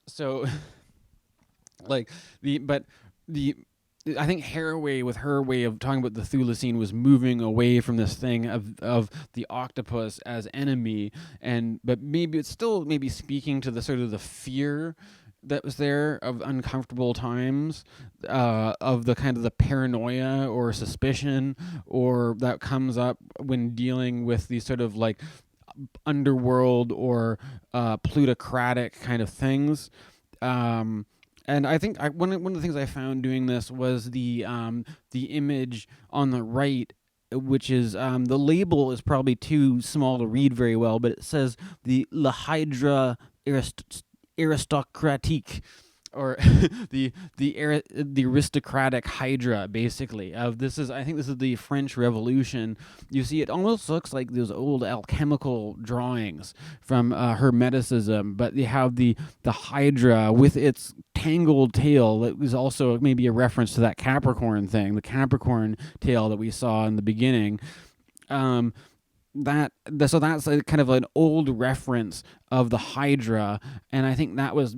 So like the I think Haraway, with her way of talking about the Chthulucene, was moving away from this thing of the octopus as enemy, but maybe it's still maybe speaking to the sort of the fear that was there of uncomfortable times, of the kind of the paranoia or suspicion, or that comes up when dealing with these sort of like underworld or plutocratic kind of things. And I think one of the things I found doing this was the image on the right, which is the label is probably too small to read very well, but it says the La Hydra aristocratique, or the aristocratic hydra, basically. I think this is the French Revolution. You see, it almost looks like those old alchemical drawings from Hermeticism, but you have the hydra with its tangled tail. That was also maybe a reference to that Capricorn thing, the Capricorn tail that we saw in the beginning. So that's a kind of an old reference of the Hydra, and I think that was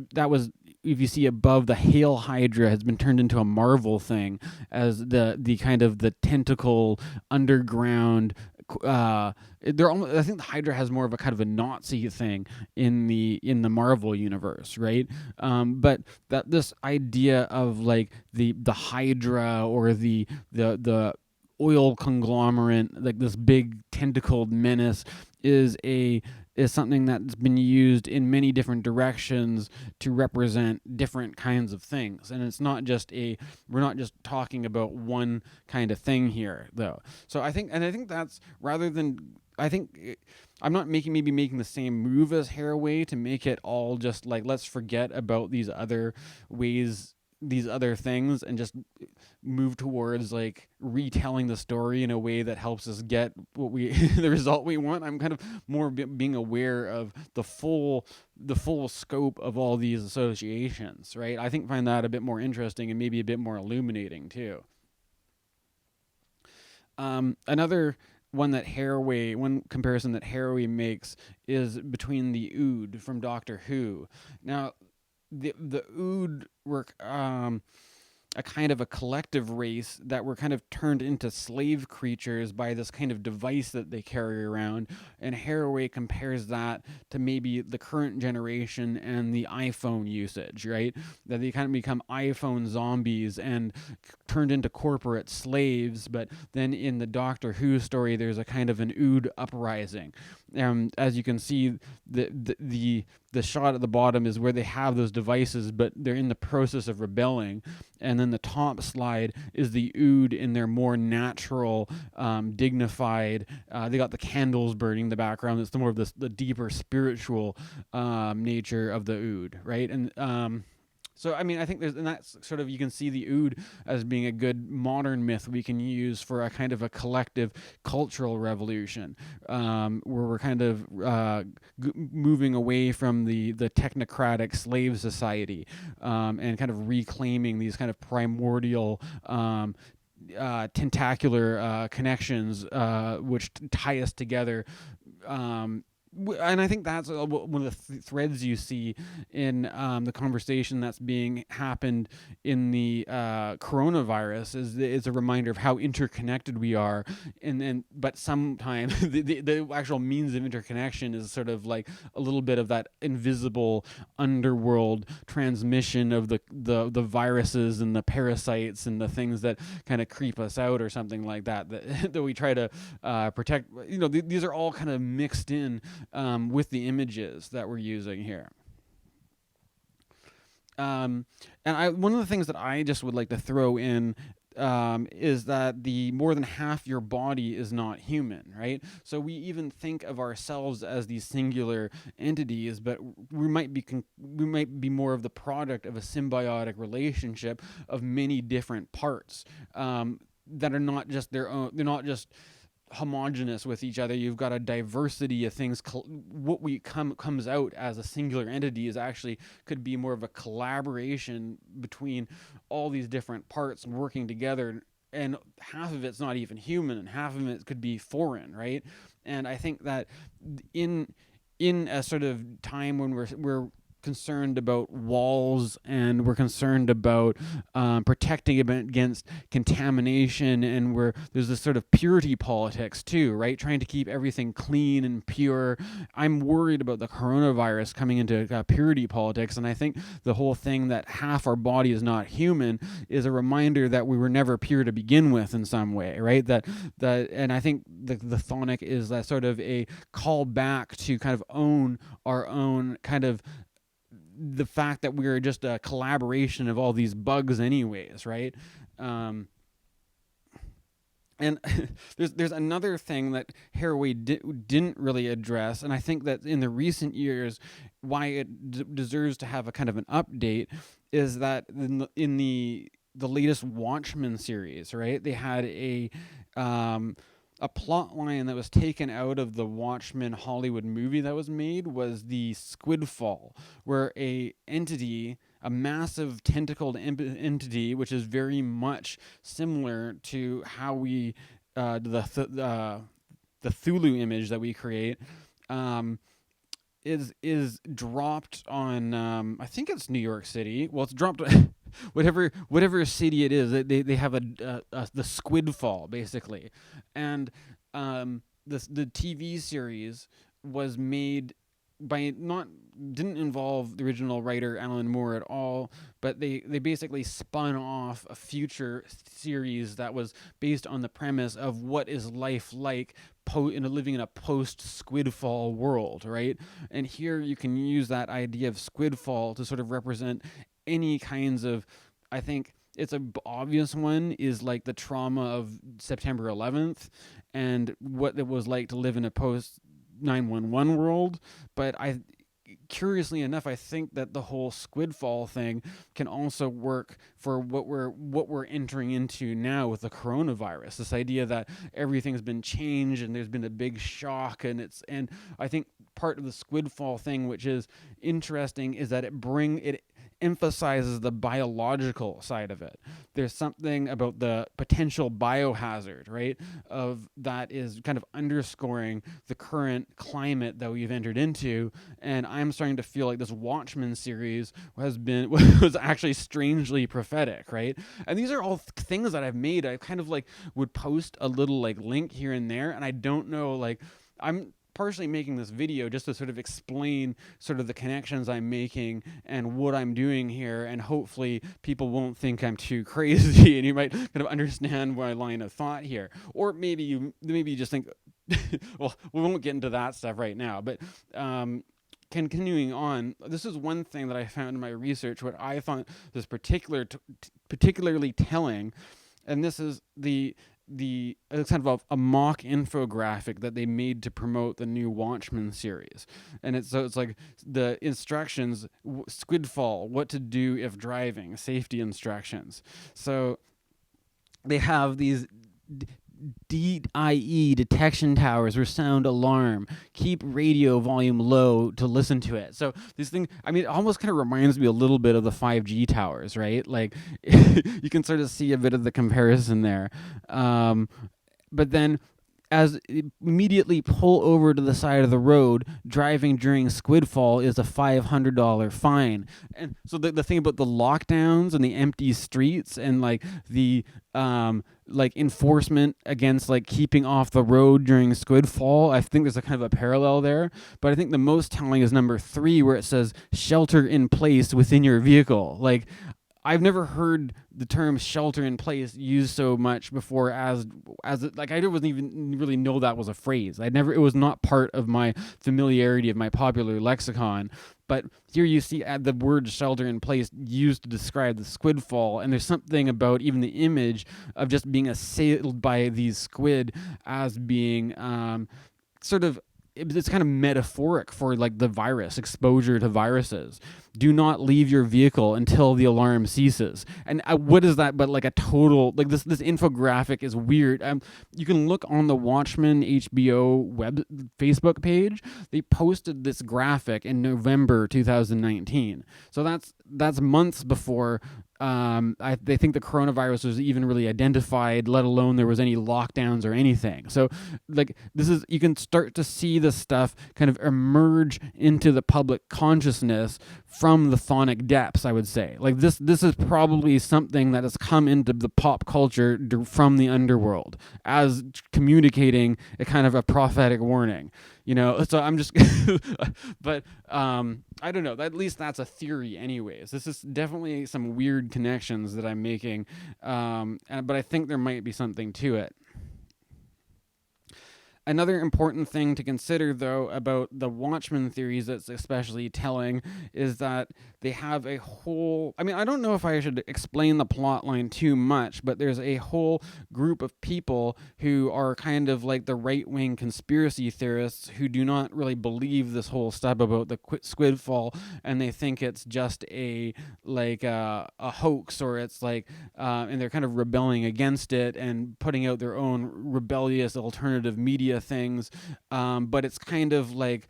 if you see above, the Hail Hydra has been turned into a Marvel thing as the kind of the tentacle underground. I think the Hydra has more of a kind of a Nazi thing in the Marvel universe, right? But that this idea of like the Hydra or the oil conglomerate, like this big tentacled menace, is something that's been used in many different directions to represent different kinds of things. And it's not just we're not just talking about one kind of thing here, though. So I think that's, rather than, I'm not making the same move as Haraway to make it all just like, let's forget about these other ways, these other things, and just move towards like retelling the story in a way that helps us get what the result we want. I'm kind of more being aware of the full scope of all these associations, right? I find that a bit more interesting and maybe a bit more illuminating too. Another one comparison that Haraway makes is between the Ood from Doctor Who. Now, the Ood were a kind of a collective race that were kind of turned into slave creatures by this kind of device that they carry around, and Haraway compares that to maybe the current generation and the iPhone usage, right? That they kind of become iPhone zombies and turned into corporate slaves. But then in the Doctor Who story, there's a kind of an Ood uprising. As you can see, the shot at the bottom is where they have those devices, but they're in the process of rebelling. And then the top slide is the Ood in their more natural, dignified. They got the candles burning in the background. It's more of the deeper spiritual nature of the Ood, right? And so, I mean, I think that's sort of, you can see the Ood as being a good modern myth we can use for a kind of a collective cultural revolution, where we're kind of moving away from the technocratic slave society, and kind of reclaiming these kind of primordial tentacular connections, which tie us together. And I think that's one of the threads you see in the conversation that's being happened in the coronavirus is a reminder of how interconnected we are, but sometimes the actual means of interconnection is sort of like a little bit of that invisible underworld transmission of the viruses and the parasites and the things that kind of creep us out or something like that that we try to protect. These are all kind of mixed in with the images that we're using here. And one of the things that I just would like to throw in is that the more than half your body is not human, right? So we even think of ourselves as these singular entities, but we might be more of the product of a symbiotic relationship of many different parts that are not just their own. They're not just homogenous with each other. You've got a diversity of things. What we comes out as a singular entity is actually could be more of a collaboration between all these different parts working together. And half of it's not even human, and half of it could be foreign, right? And I think that in a sort of time when we're concerned about walls, and we're concerned about protecting against contamination, and there's this sort of purity politics too, right? Trying to keep everything clean and pure. I'm worried about the coronavirus coming into purity politics, and I think the whole thing that half our body is not human is a reminder that we were never pure to begin with in some way, right? And I think the Chthonic is that sort of a call back to kind of own our own kind of the fact that we're just a collaboration of all these bugs anyways, right? And there's another thing that Haraway didn't really address, and I think that in the recent years, why it deserves to have a kind of an update is that in the latest Watchmen series, right? They had a plot line that was taken out of the Watchmen Hollywood movie that was made, was the squid fall, where a massive tentacled entity, which is very much similar to how we the Cthulhu image that we create, is dropped on I think it's New York City. Well, it's dropped whatever city it is. They have the squid fall basically, and the TV series was made by didn't involve the original writer Alan Moore at all, but they basically spun off a future series that was based on the premise of what is life like living in a post-Squidfall world, right? And here you can use that idea of Squidfall to sort of represent any kinds of, I think it's a obvious one is like the trauma of September 11th and what it was like to live in a post 9/11 world. But curiously enough, I think that the whole Squidfall thing can also work for what we're entering into now with the coronavirus. This idea that everything's been changed and there's been a big shock, and I think part of the Squidfall thing, which is interesting, is that it emphasizes the biological side of it. There's something about the potential biohazard, right? Of that is kind of underscoring the current climate that we've entered into. And I'm starting to feel like this Watchmen series was actually strangely prophetic, right? And these are all things that I've made. I kind of like would post a little like link here and there, and I don't know, like I'm partially making this video just to sort of explain sort of the connections I'm making and what I'm doing here, and hopefully people won't think I'm too crazy and you might kind of understand my line of thought here. Or maybe you just think well, we won't get into that stuff right now, but continuing on, this is one thing that I found in my research what I thought was particularly telling, and this is it's kind of a mock infographic that they made to promote the new Watchmen series. And it's like the instructions, Squidfall, what to do if driving, safety instructions. So they have these DIE detection towers or sound alarm. Keep radio volume low to listen to it. So this thing, I mean, it almost kind of reminds me a little bit of the 5G towers, right? Like you can sort of see a bit of the comparison there. But then as immediately pull over to the side of the road, driving during Squidfall is a $500 fine. And so the thing about the lockdowns and the empty streets and like the like enforcement against like keeping off the road during Squidfall, I think there's a kind of a parallel there. But I think the most telling is number 3, where it says shelter in place within your vehicle. Like I've never heard the term shelter in place used so much before as like I wasn't even really know that was a phrase. It was not part of my familiarity of my popular lexicon. But here you see the word shelter in place used to describe the Squidfall, and there's something about even the image of just being assailed by these squid as being sort of it's kind of metaphoric for like the virus, exposure to viruses. Do not leave your vehicle until the alarm ceases. And what is that but like a total, like this infographic is weird. You can look on the Watchmen HBO Facebook page. They posted this graphic in November 2019. So that's months before they think the coronavirus was even really identified, let alone there was any lockdowns or anything. So like you can start to see this stuff kind of emerge into the public consciousness from the chthonic depths, I would say. Like this is probably something that has come into the pop culture from the underworld as communicating a kind of a prophetic warning. So I'm just, but I don't know. At least that's a theory anyways. This is definitely some weird connections that I'm making, but I think there might be something to it. Another important thing to consider, though, about the Watchmen theories that's especially telling is that they have a whole... I mean, I don't know if I should explain the plot line too much, but there's a whole group of people who are kind of like the right-wing conspiracy theorists who do not really believe this whole stuff about the squid fall, and they think it's just a hoax, or it's like... and they're kind of rebelling against it and putting out their own rebellious alternative media things, but it's kind of like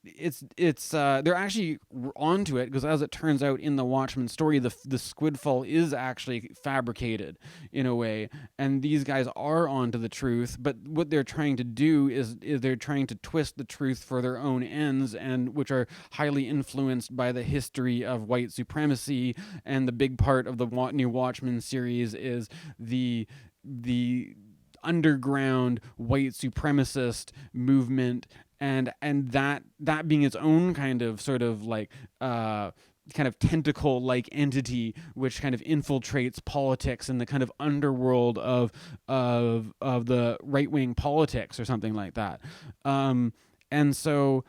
they're actually onto it, because as it turns out in the Watchmen story, the squidfall is actually fabricated in a way, and these guys are onto the truth, but what they're trying to do is they're trying to twist the truth for their own ends, and which are highly influenced by the history of white supremacy. And the big part of the new Watchmen series is the underground white supremacist movement, and that being its own kind of sort of like kind of tentacle like entity which kind of infiltrates politics and the kind of underworld of the right wing politics or something like that. And so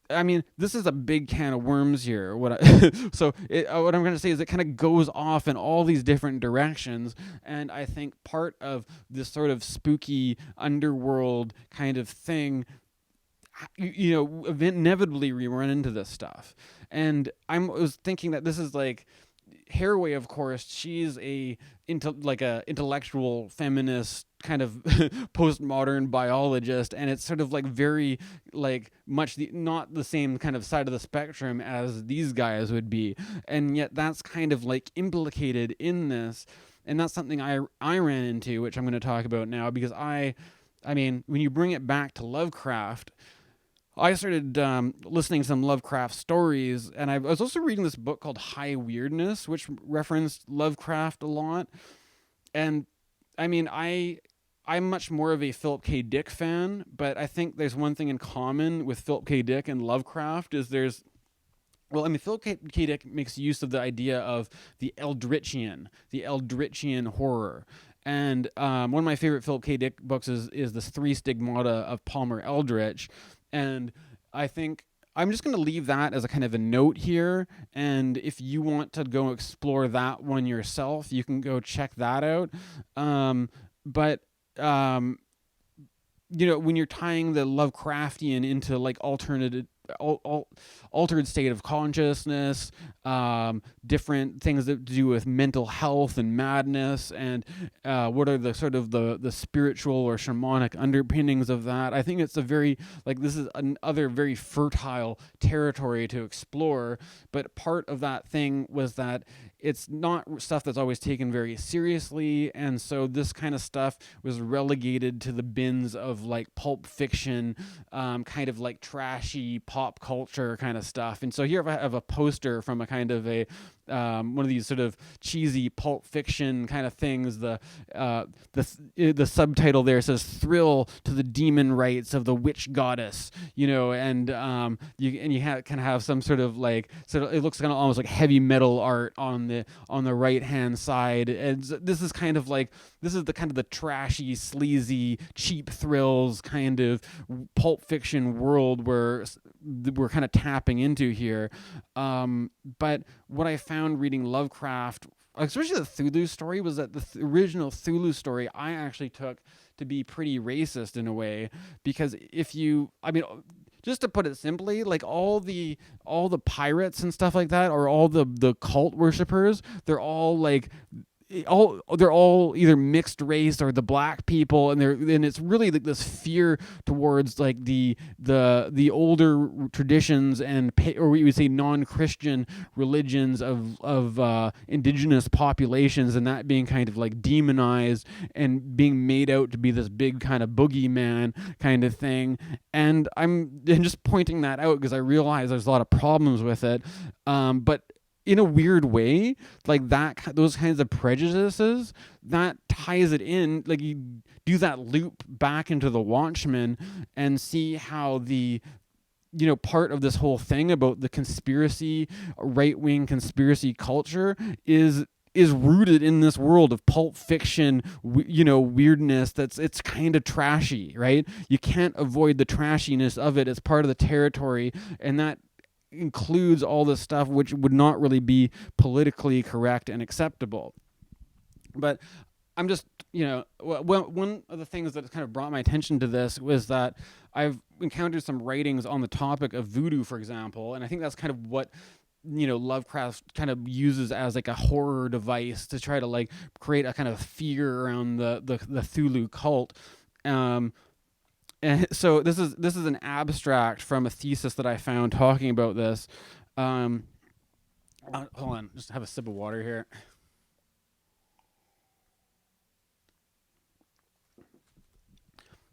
I mean, this is a big can of worms here. What I'm going to say is it kind of goes off in all these different directions, and I think part of this sort of spooky underworld kind of thing, inevitably we run into this stuff. And I was thinking that this is like Haraway, of course. She's a intellectual feminist kind of postmodern biologist, and it's sort of like very like much not the same kind of side of the spectrum as these guys would be, and yet that's kind of like implicated in this, and that's something I ran into, which I'm going to talk about now, because I mean, when you bring it back to Lovecraft, I started listening to some Lovecraft stories, and I was also reading this book called High Weirdness, which referenced Lovecraft a lot. And I mean, I'm much more of a Philip K. Dick fan, but I think there's one thing in common with Philip K. Dick and Lovecraft is Philip K. Dick makes use of the idea of the Eldritchian horror. And one of my favorite Philip K. Dick books is the Three Stigmata of Palmer Eldritch. And I think I'm just going to leave that as a kind of a note here. And if you want to go explore that one yourself, you can go check that out. But when you're tying the Lovecraftian into like altered state of consciousness, different things that do with mental health and madness, and what are the sort of the spiritual or shamanic underpinnings of that. I think it's this is another very fertile territory to explore, but part of that thing was that it's not stuff that's always taken very seriously, and so this kind of stuff was relegated to the bins of like pulp fiction, kind of like trashy pop culture kind of stuff. And so here I have a poster from a kind of a one of these sort of cheesy pulp fiction kind of things. The subtitle there says "Thrill to the Demon Rites of the Witch Goddess," and you kind of have some sort of like it looks kind of almost like heavy metal art on the right hand side, and this is the kind of the trashy, sleazy, cheap thrills kind of pulp fiction world where we're kind of tapping into here. But what I found reading Lovecraft especially the Cthulhu story, was that the original Cthulhu story I actually took to be pretty racist in a way, because just to put it simply, like all the pirates and stuff like that, or all the cult worshippers, they're all either mixed race or the black people, and it's really like this fear towards like the older traditions and or we would say non-Christian religions of indigenous populations, and that being kind of like demonized and being made out to be this big kind of boogeyman kind of thing. And I'm just pointing that out because I realize there's a lot of problems with it, but in a weird way, like those kinds of prejudices, that ties it in. Like you do that loop back into the Watchmen and see how the part of this whole thing about the conspiracy, right-wing conspiracy culture is rooted in this world of pulp fiction, weirdness. It's kind of trashy, right? You can't avoid the trashiness of it. It's part of the territory, and that includes all this stuff which would not really be politically correct and acceptable. But I'm just, one of the things that kind of brought my attention to this was that I've encountered some writings on the topic of voodoo, for example, and I think that's kind of what Lovecraft kind of uses as like a horror device to try to like create a kind of fear around the Cthulhu cult. And so this is an abstract from a thesis that I found talking about this. Hold on, just have a sip of water here.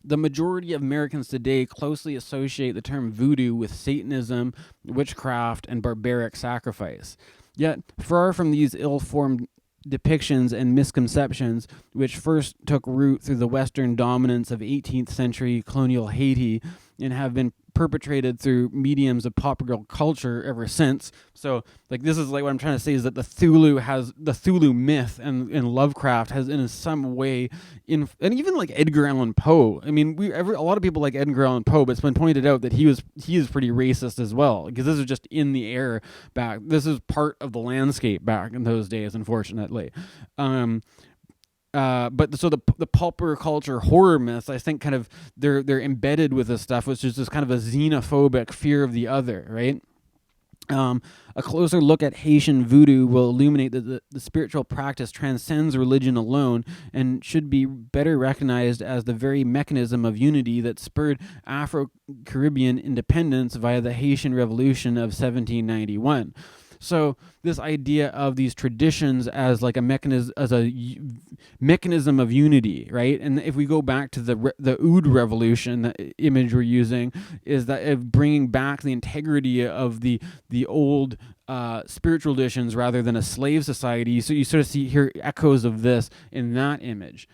The majority of Americans today closely associate the term voodoo with Satanism, witchcraft, and barbaric sacrifice. Yet, far from these ill-formed depictions and misconceptions, which first took root through the Western dominance of 18th century colonial Haiti and have been perpetrated through mediums of popular culture ever since. So, like, this is like what I'm trying to say is that the Cthulhu myth and Lovecraft has in some way, and even like Edgar Allan Poe. I mean, a lot of people like Edgar Allan Poe, but it's been pointed out that he is pretty racist as well, because this is just in the air back. This is part of the landscape back in those days, unfortunately. But so the pulper culture horror myths, I think, kind of they're embedded with this stuff, which is just kind of a xenophobic fear of the other, right? A closer look at Haitian voodoo will illuminate that the spiritual practice transcends religion alone and should be better recognized as the very mechanism of unity that spurred Afro-Caribbean independence via the Haitian Revolution of 1791. So this idea of these traditions as like a mechanism of unity, right? And if we go back to the Oud revolution, the image we're using is that of bringing back the integrity of the old spiritual traditions rather than a slave society. So you sort of hear echoes of this in that image.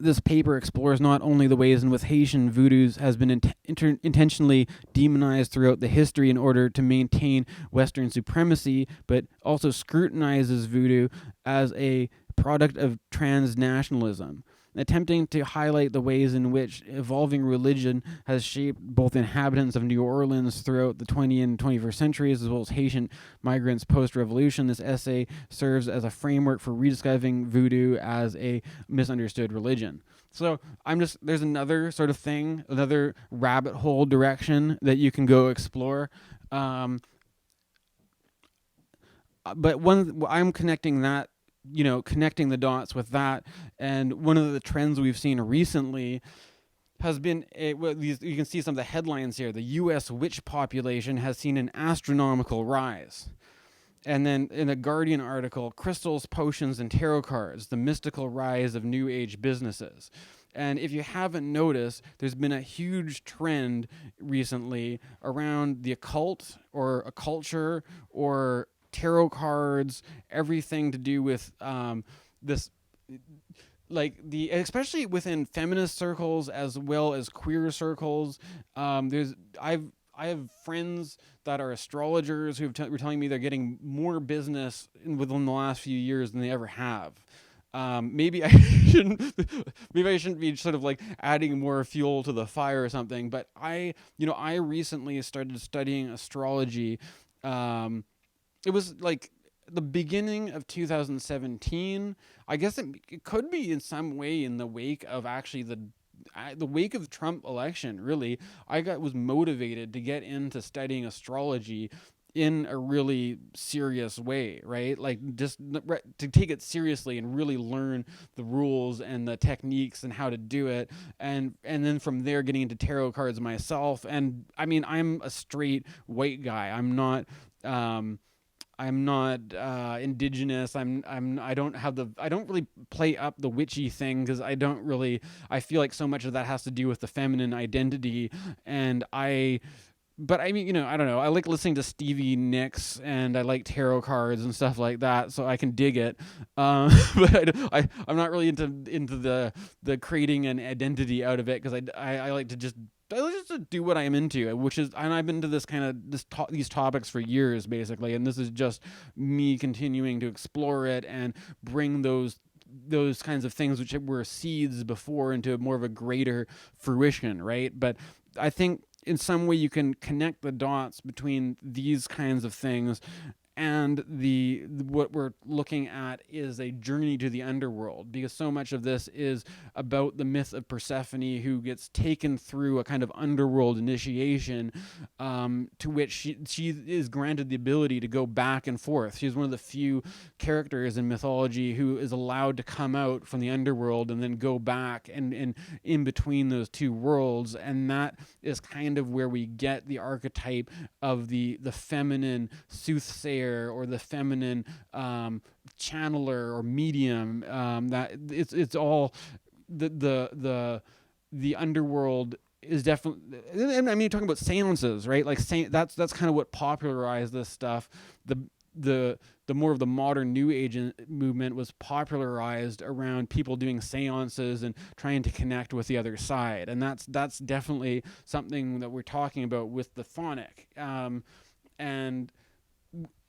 This paper explores not only the ways in which Haitian voodoo has been intentionally demonized throughout the history in order to maintain Western supremacy, but also scrutinizes voodoo as a product of transnationalism, attempting to highlight the ways in which evolving religion has shaped both inhabitants of New Orleans throughout the 20th and 21st centuries, as well as Haitian migrants post-revolution. This essay serves as a framework for rediscovering voodoo as a misunderstood religion. So there's another sort of thing, another rabbit hole direction that you can go explore. But I'm connecting that, connecting the dots with that. And one of the trends we've seen recently has been, you can see some of the headlines here. The U.S. witch population has seen an astronomical rise. And then in a Guardian article, crystals, potions, and tarot cards, the mystical rise of new age businesses. And if you haven't noticed, there's been a huge trend recently around the occult or occulture or tarot cards, everything to do with this, like especially within feminist circles as well as queer circles. I have friends that are astrologers who were telling me they're getting more business within the last few years than they ever have. Maybe I shouldn't be sort of like adding more fuel to the fire or something. But I recently started studying astrology. It was like the beginning of 2017. I guess it could be in some way in the wake of actually the wake of the Trump election. Really, was motivated to get into studying astrology in a really serious way, right? Like just to take it seriously and really learn the rules and the techniques and how to do it, and then from there getting into tarot cards myself. And I mean, I'm a straight white guy. I'm not indigenous. I don't really play up the witchy thing because I feel like so much of that has to do with the feminine identity. But I mean, I don't know. I like listening to Stevie Nicks and I like tarot cards and stuff like that, so I can dig it. But I'm not really into the creating an identity out of it because I like to just do what I'm into, which is, and I've been into these topics for years, basically, and this is just me continuing to explore it and bring those kinds of things which were seeds before into more of a greater fruition, right? But I think in some way you can connect the dots between these kinds of things and what we're looking at is a journey to the underworld, because so much of this is about the myth of Persephone, who gets taken through a kind of underworld initiation, to which she is granted the ability to go back and forth. She's one of the few characters in mythology who is allowed to come out from the underworld and then go back and in between those two worlds, and that is kind of where we get the archetype of the feminine soothsayer or the feminine channeler or medium. That it's all the underworld is definitely. And I mean, you're talking about seances, right? Like that's kind of what popularized this stuff. The more of the modern New Age movement was popularized around people doing seances and trying to connect with the other side, and that's definitely something that we're talking about with the Chthonic. And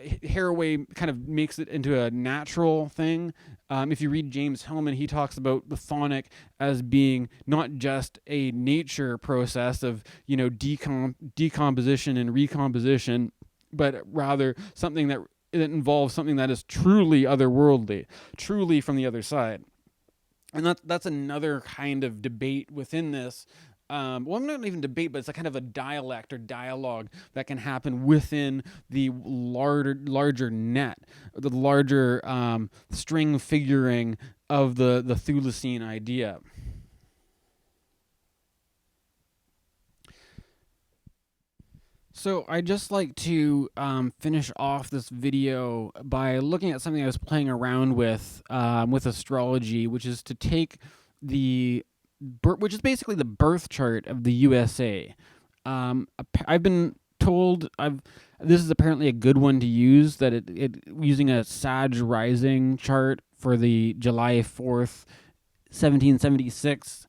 Haraway kind of makes it into a natural thing. If you read James Hillman, he talks about the Chthonic as being not just a nature process of decomposition and recomposition, but rather something that involves something that is truly otherworldly, truly from the other side. And that's another kind of debate within this. Well, not even debate, but it's a kind of a dialect or dialogue that can happen within the larger net, the larger string figuring of the Chthulucene idea. So I'd just like to finish off this video by looking at something I was playing around with astrology, which is to take which is basically the birth chart of the USA. I've been told this is apparently a good one to use, that it using a Sag rising chart for the July 4th, 1776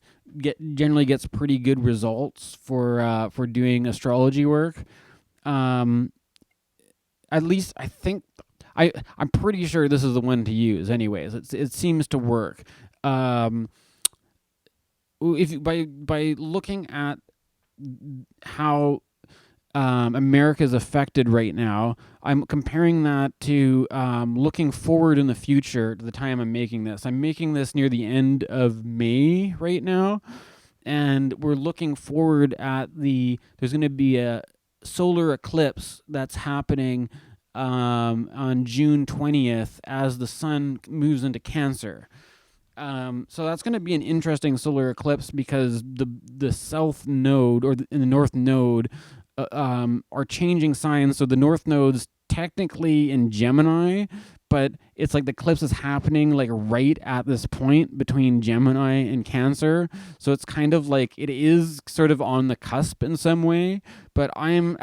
generally gets pretty good results for doing astrology work. At least I think I'm pretty sure this is the one to use. Anyways, it seems to work. If by looking at how America is affected right now, I'm comparing that to looking forward in the future to the time I'm making this. I'm making this near the end of May right now, and we're looking forward at there's going to be a solar eclipse that's happening on June 20th as the sun moves into Cancer. So that's going to be an interesting solar eclipse because the south node or the north node are changing signs. So the north node's technically in Gemini, but it's like the eclipse is happening like right at this point between Gemini and Cancer. So it's kind of like it is sort of on the cusp in some way. But I'm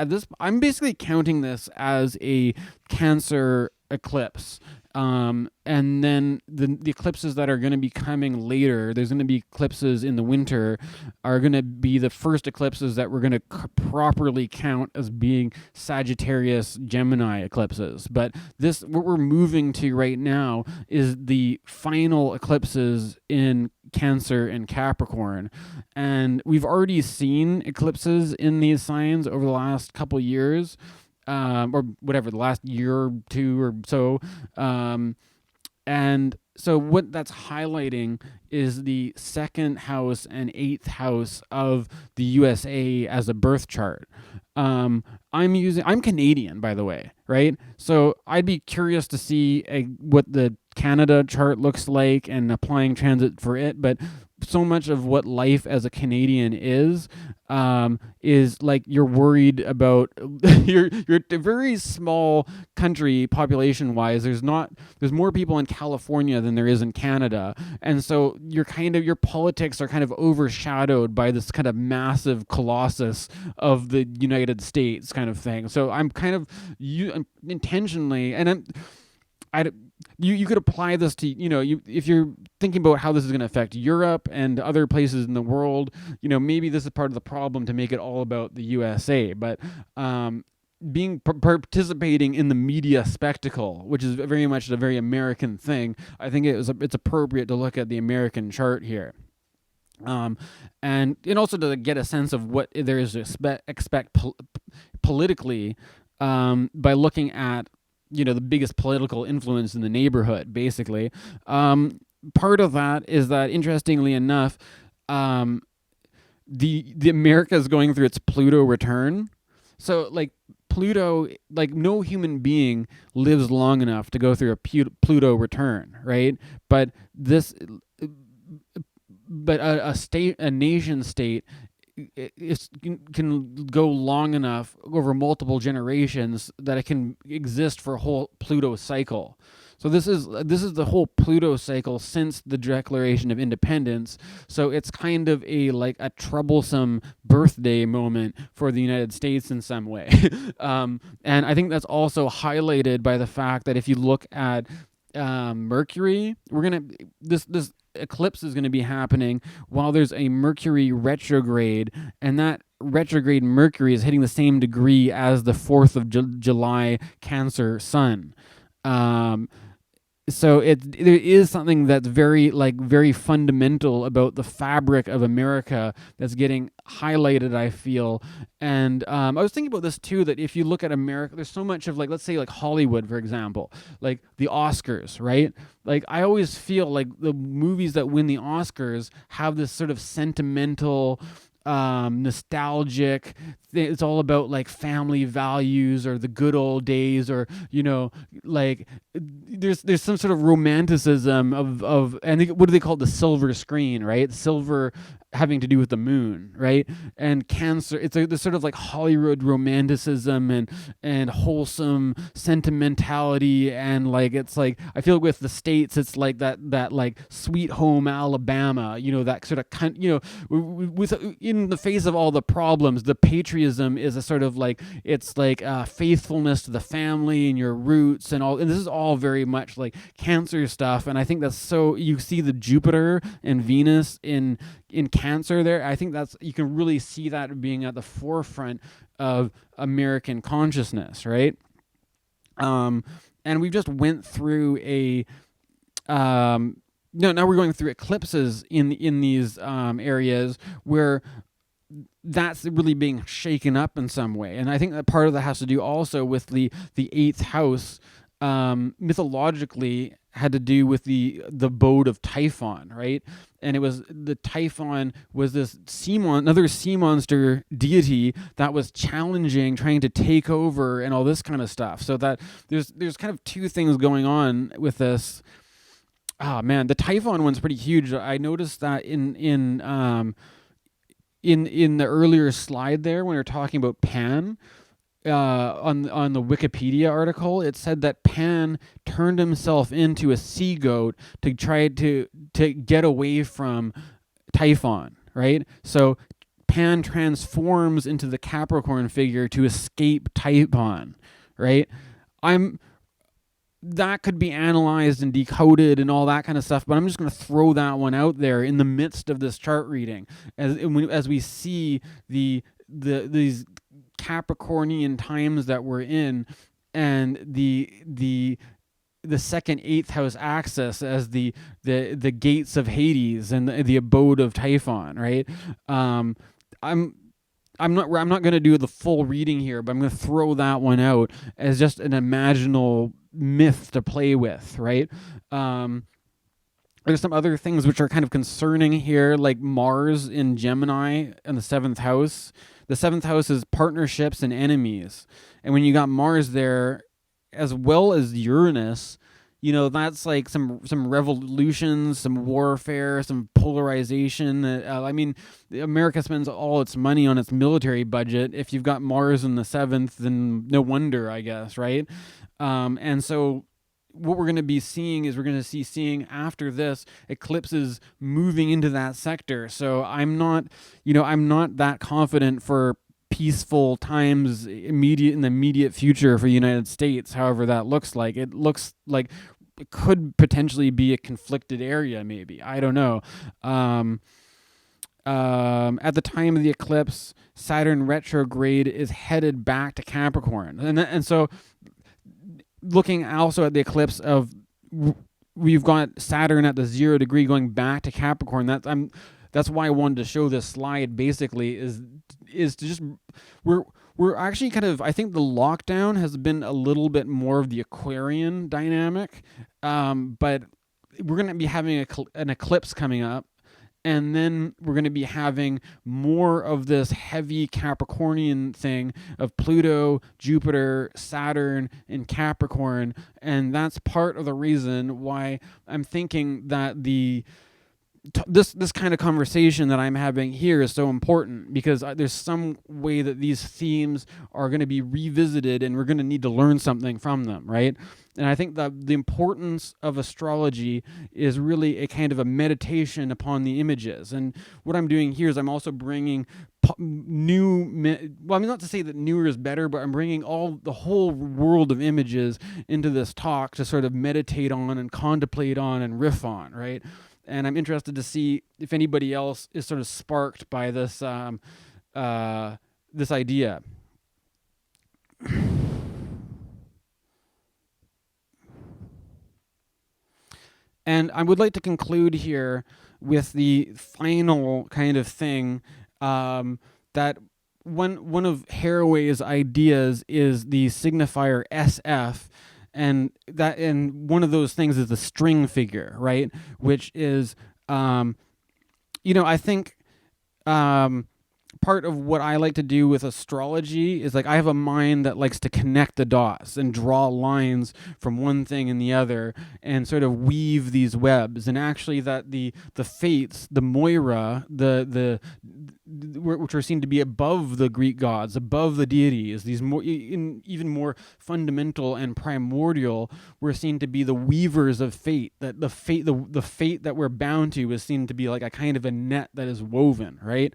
basically counting this as a Cancer eclipse. And then the eclipses that are going to be coming later, there's going to be eclipses in the winter, are going to be the first eclipses that we're going to properly count as being Sagittarius Gemini eclipses. But what we're moving to right now is the final eclipses in Cancer and Capricorn. And we've already seen eclipses in these signs over the last couple years. or whatever, the last year or two or so. And so what that's highlighting is the second house and eighth house of the USA as a birth chart. I'm Canadian, by the way, right? So I'd be curious to see what the Canada chart looks like and applying transit for it. But so much of what life as a Canadian is like you're worried about you're a very small country population wise. There's more people in California than there is in Canada, and so your politics are kind of overshadowed by this kind of massive colossus of the United States kind of thing. So I'm kind of intentionally, and you could apply this to, if you're thinking about how this is going to affect Europe and other places in the world, maybe this is part of the problem to make it all about the USA. But participating in the media spectacle, which is very much a very American thing, I think it's appropriate to look at the American chart here. And also to get a sense of what there is to expect politically by looking at the biggest political influence in the neighborhood, basically. Part of that is that, interestingly enough, the America is going through its Pluto return. So, like, Pluto, like, no human being lives long enough to go through a Pluto return, right? But a nation state can go long enough over multiple generations that it can exist for a whole Pluto cycle. So this is the whole Pluto cycle since the Declaration of Independence. So it's kind of a troublesome birthday moment for the United States in some way. And I think that's also highlighted by the fact that if you look at Mercury, this eclipse is going to be happening while there's a Mercury retrograde, and that retrograde Mercury is hitting the same degree as the 4th of July Cancer Sun. So there is something that's very fundamental about the fabric of America that's getting highlighted, I feel. And I was thinking about this too, that if you look at America, there's so much of let's say Hollywood, for example, like the Oscars, right? Like I always feel like the movies that win the Oscars have this sort of sentimental, nostalgic. It's all about family values or the good old days, or there's some sort of romanticism of and what do they call it? The silver screen, right? Silver having to do with the moon, right? And Cancer, it's this sort of Hollywood romanticism and wholesome sentimentality, and it's I feel with the States it's that Sweet Home Alabama, that sort of with in the face of all the problems, the patriotism is a sort of faithfulness to the family and your roots and all, and this is all very much Cancer stuff. And I think that's so, you see the Jupiter and Venus in Cancer there. I think you can really see that being at the forefront of American consciousness, right? And we just went through now we're going through eclipses in these areas where that's really being shaken up in some way. And I think that part of that has to do also with the 8th house, mythologically had to do with the abode of Typhon, right? And it was the Typhon was this another sea monster deity that was challenging, trying to take over and all this kind of stuff. So that there's kind of two things going on with this. Oh man, the Typhon one's pretty huge. I noticed that in the earlier slide there when we were talking about Pan, on the Wikipedia article, it said that Pan turned himself into a sea goat to try to get away from Typhon, right? So Pan transforms into the Capricorn figure to escape Typhon, right? That could be analyzed and decoded and all that kind of stuff, but I'm just going to throw that one out there in the midst of this chart reading, as we see these Capricornian times that we're in, and the second 8th house axis as the gates of Hades and the abode of Typhon, right? I'm not going to do the full reading here, but I'm going to throw that one out as just an imaginal myth to play with, right? There's some other things which are kind of concerning here, like Mars in Gemini in the 7th house. The 7th house is partnerships and enemies. And when you got Mars there, as well as Uranus, that's like some revolutions, some warfare, some polarization. I mean, America spends all its money on its military budget. If you've got Mars in the 7th, then no wonder, I guess, right? And so what we're going to be seeing is we're going to seeing after this eclipses moving into that sector. So I'm not that confident for peaceful times in the immediate future for the United States. However that looks like, it looks like it could potentially be a conflicted area. Maybe, I don't know. At the time of the eclipse, Saturn retrograde is headed back to Capricorn, and so looking also at the eclipse we've got Saturn at the 0 degree going back to Capricorn. That's why I wanted to show this slide. Basically, is to just we're actually kind of, I think the lockdown has been a little bit more of the Aquarian dynamic, but we're going to be having an eclipse coming up. And then we're going to be having more of this heavy Capricornian thing of Pluto, Jupiter, Saturn, and Capricorn. And that's part of the reason why I'm thinking that this kind of conversation that I'm having here is so important, because there's some way that these themes are going to be revisited and we're going to need to learn something from them, right? And I think that the importance of astrology is really a kind of a meditation upon the images. And what I'm doing here is I'm also bringing not to say that newer is better, but I'm bringing the whole world of images into this talk to sort of meditate on and contemplate on and riff on, right? And I'm interested to see if anybody else is sort of sparked by this this idea. And I would like to conclude here with the final kind of thing, that one of Haraway's ideas is the signifier SF. And one of those things is the string figure, right? Which is, I think part of what I like to do with astrology is, like, I have a mind that likes to connect the dots and draw lines from one thing and the other and sort of weave these webs. And actually that the fates, the Moira, which are seen to be above the Greek gods, above the deities, these more even more fundamental and primordial, were seen to be the weavers of fate. That the fate that we're bound to is seen to be like a kind of a net that is woven, right?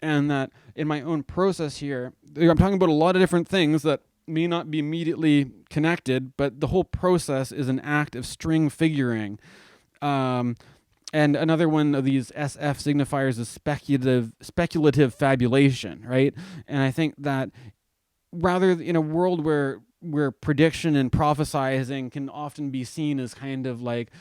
And that in my own process here, I'm talking about a lot of different things that may not be immediately connected, but the whole process is an act of string figuring. And another one of these SF signifiers is speculative fabulation, right? And I think that rather in a world where prediction and prophesizing can often be seen as kind of like,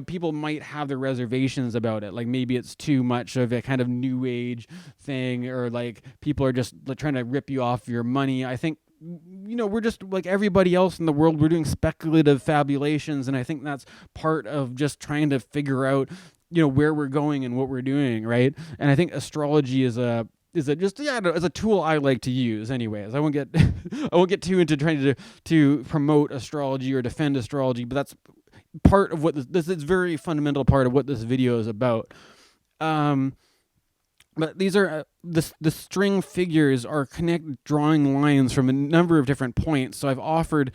people might have their reservations about it. Like maybe it's too much of a kind of new age thing, or like people are just trying to rip you off your money. I think, we're just like everybody else in the world. We're doing speculative fabulations. And I think that's part of just trying to figure out, where we're going and what we're doing, right? And I think astrology is a tool I like to use. Anyways, I won't get too into trying to promote astrology or defend astrology, but that's part of what this is, very fundamental part of what this video is about. But these are the string figures are drawing lines from a number of different points. So I've offered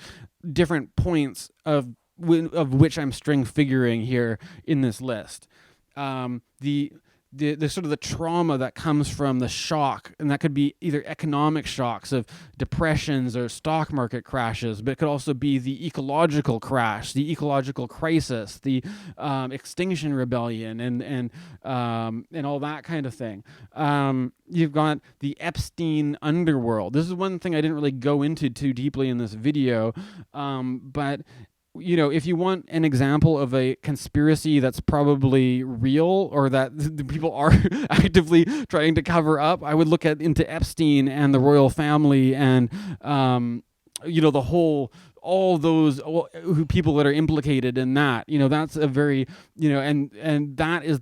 different points of which I'm string figuring here in this list. The sort of the trauma that comes from the shock, and that could be either economic shocks of depressions or stock market crashes, but it could also be the ecological crash, the ecological crisis, the extinction rebellion, and all that kind of thing. You've got the Epstein underworld. This is one thing I didn't really go into too deeply in this video, but if you want an example of a conspiracy that's probably real or that the people are actively trying to cover up, I would look into Epstein and the royal family and the whole all those people that are implicated in that. That's a very and that is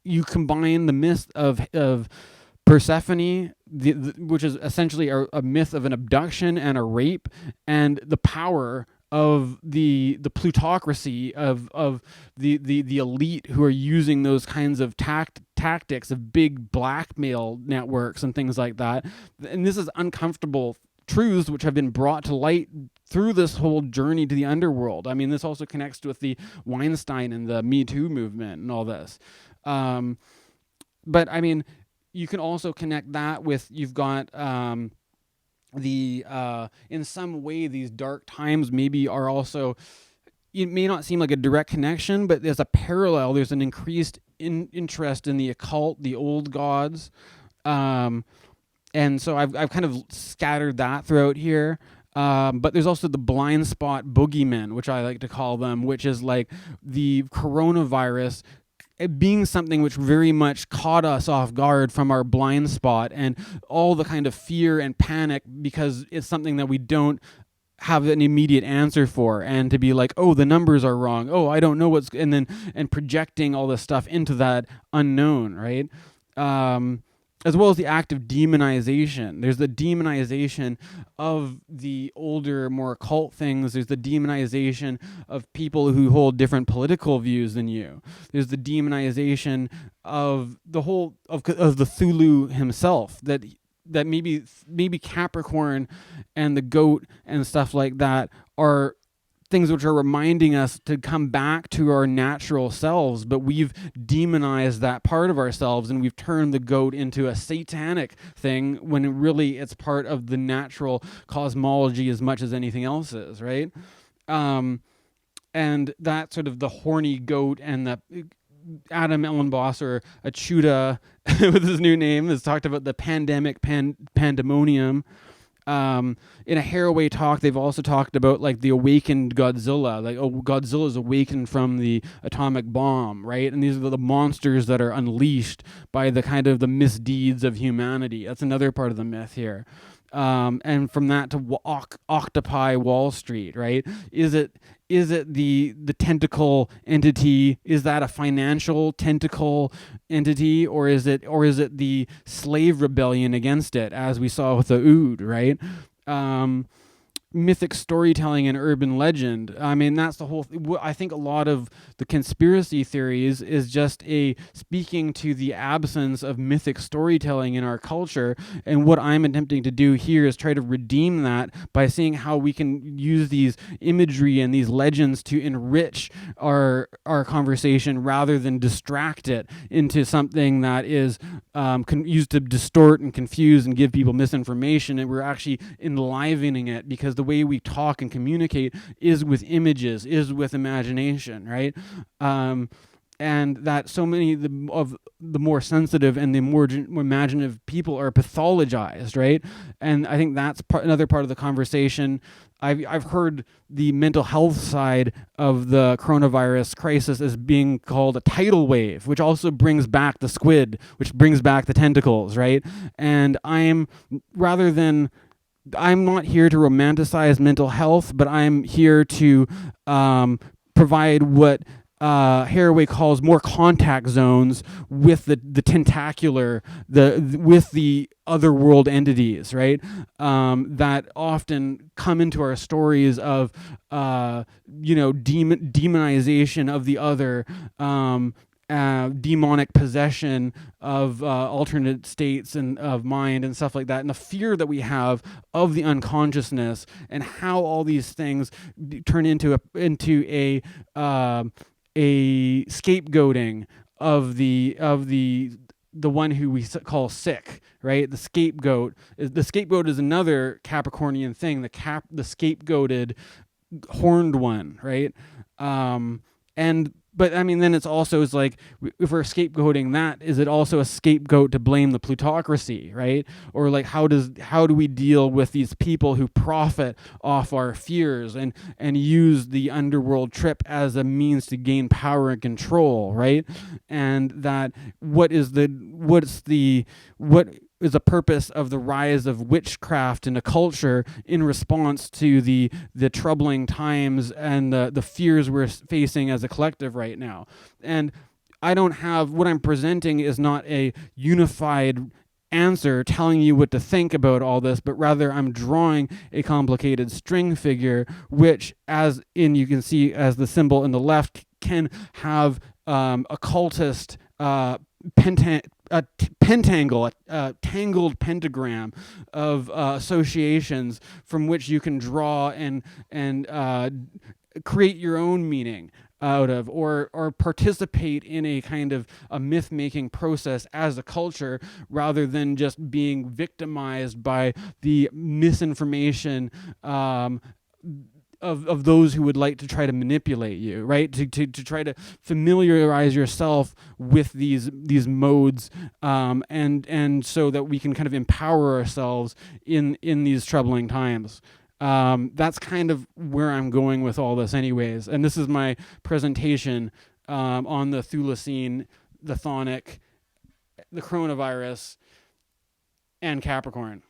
you combine the myth of Persephone, which is essentially a myth of an abduction and a rape, and the power of the plutocracy of the elite who are using those kinds of tactics of big blackmail networks and things like that. And this is uncomfortable truths which have been brought to light through this whole journey to the underworld. I mean, this also connects with the Weinstein and the Me Too movement and all this. But I mean, you can also connect that with, you've got in some way these dark times maybe are also, it may not seem like a direct connection, but there's a parallel. There's an increased interest in the occult, the old gods. And so I've kind of scattered that throughout here. But there's also the blind spot boogeymen, which I like to call them, which is like the coronavirus being something which very much caught us off guard from our blind spot, and all the kind of fear and panic because it's something that we don't have an immediate answer for, and to be like, oh, the numbers are wrong, oh, I don't know and projecting all this stuff into that unknown, right? As well as the act of demonization. There's the demonization of the older, more occult things. There's the demonization of people who hold different political views than you. There's the demonization of the whole of the Cthulhu himself. That maybe Capricorn and the goat and stuff like that are things which are reminding us to come back to our natural selves, but we've demonized that part of ourselves and we've turned the goat into a satanic thing when really it's part of the natural cosmology as much as anything else is, right? And that sort of the horny goat and the Adam Ellenboss, or Achuda with his new name, has talked about the pandemic pandemonium. In a Haraway talk, they've also talked about like the awakened Godzilla, like, oh, Godzilla's awakened from the atomic bomb, right? And these are the monsters that are unleashed by the kind of the misdeeds of humanity. That's another part of the myth here. And from that to Occupy Wall Street, right? Is it the tentacle entity? Is that a financial tentacle entity, or is it the slave rebellion against it, as we saw with the Ood, right? Mythic storytelling and urban legend. I mean, that's the whole I think a lot of the conspiracy theories is just speaking to the absence of mythic storytelling in our culture. And what I'm attempting to do here is try to redeem that by seeing how we can use these imagery and these legends to enrich our conversation rather than distract it into something that is used to distort and confuse and give people misinformation. And we're actually enlivening it, because the way we talk and communicate is with images, is with imagination, right? And that so many of the more sensitive and the more imaginative people are pathologized, right? And I think that's another part of the conversation. I've heard the mental health side of the coronavirus crisis as being called a tidal wave, which also brings back the squid, which brings back the tentacles, right? And I'm not here to romanticize mental health, but I'm here to provide what Haraway calls more contact zones with the tentacular, with the otherworld entities, right? That often come into our stories of demonization of the other. Demonic possession of alternate states and of mind and stuff like that, and the fear that we have of the unconsciousness, and how all these things turn into a scapegoating of the one who we call sick, right? The scapegoat is another Capricornian thing. The scapegoated horned one, right? And but I mean, then it's also is like, if we're scapegoating that, is it also a scapegoat to blame the plutocracy, right? Or like, how do we deal with these people who profit off our fears and use the underworld trip as a means to gain power and control, right? And that what is the purpose of the rise of witchcraft in a culture in response to the troubling times and the fears we're facing as a collective right now. And what I'm presenting is not a unified answer telling you what to think about all this, but rather I'm drawing a complicated string figure, which, as in you can see as the symbol in the left, can have occultist pentangle, a tangled pentagram of associations from which you can draw and create your own meaning out of, or participate in a kind of a myth-making process as a culture, rather than just being victimized by the misinformation of those who would like to try to manipulate you, right? To try to familiarize yourself with these modes, and so that we can kind of empower ourselves in these troubling times. That's kind of where I'm going with all this anyways. And this is my presentation on the Chthulucene, the Chthonic, the coronavirus, and Capricorn.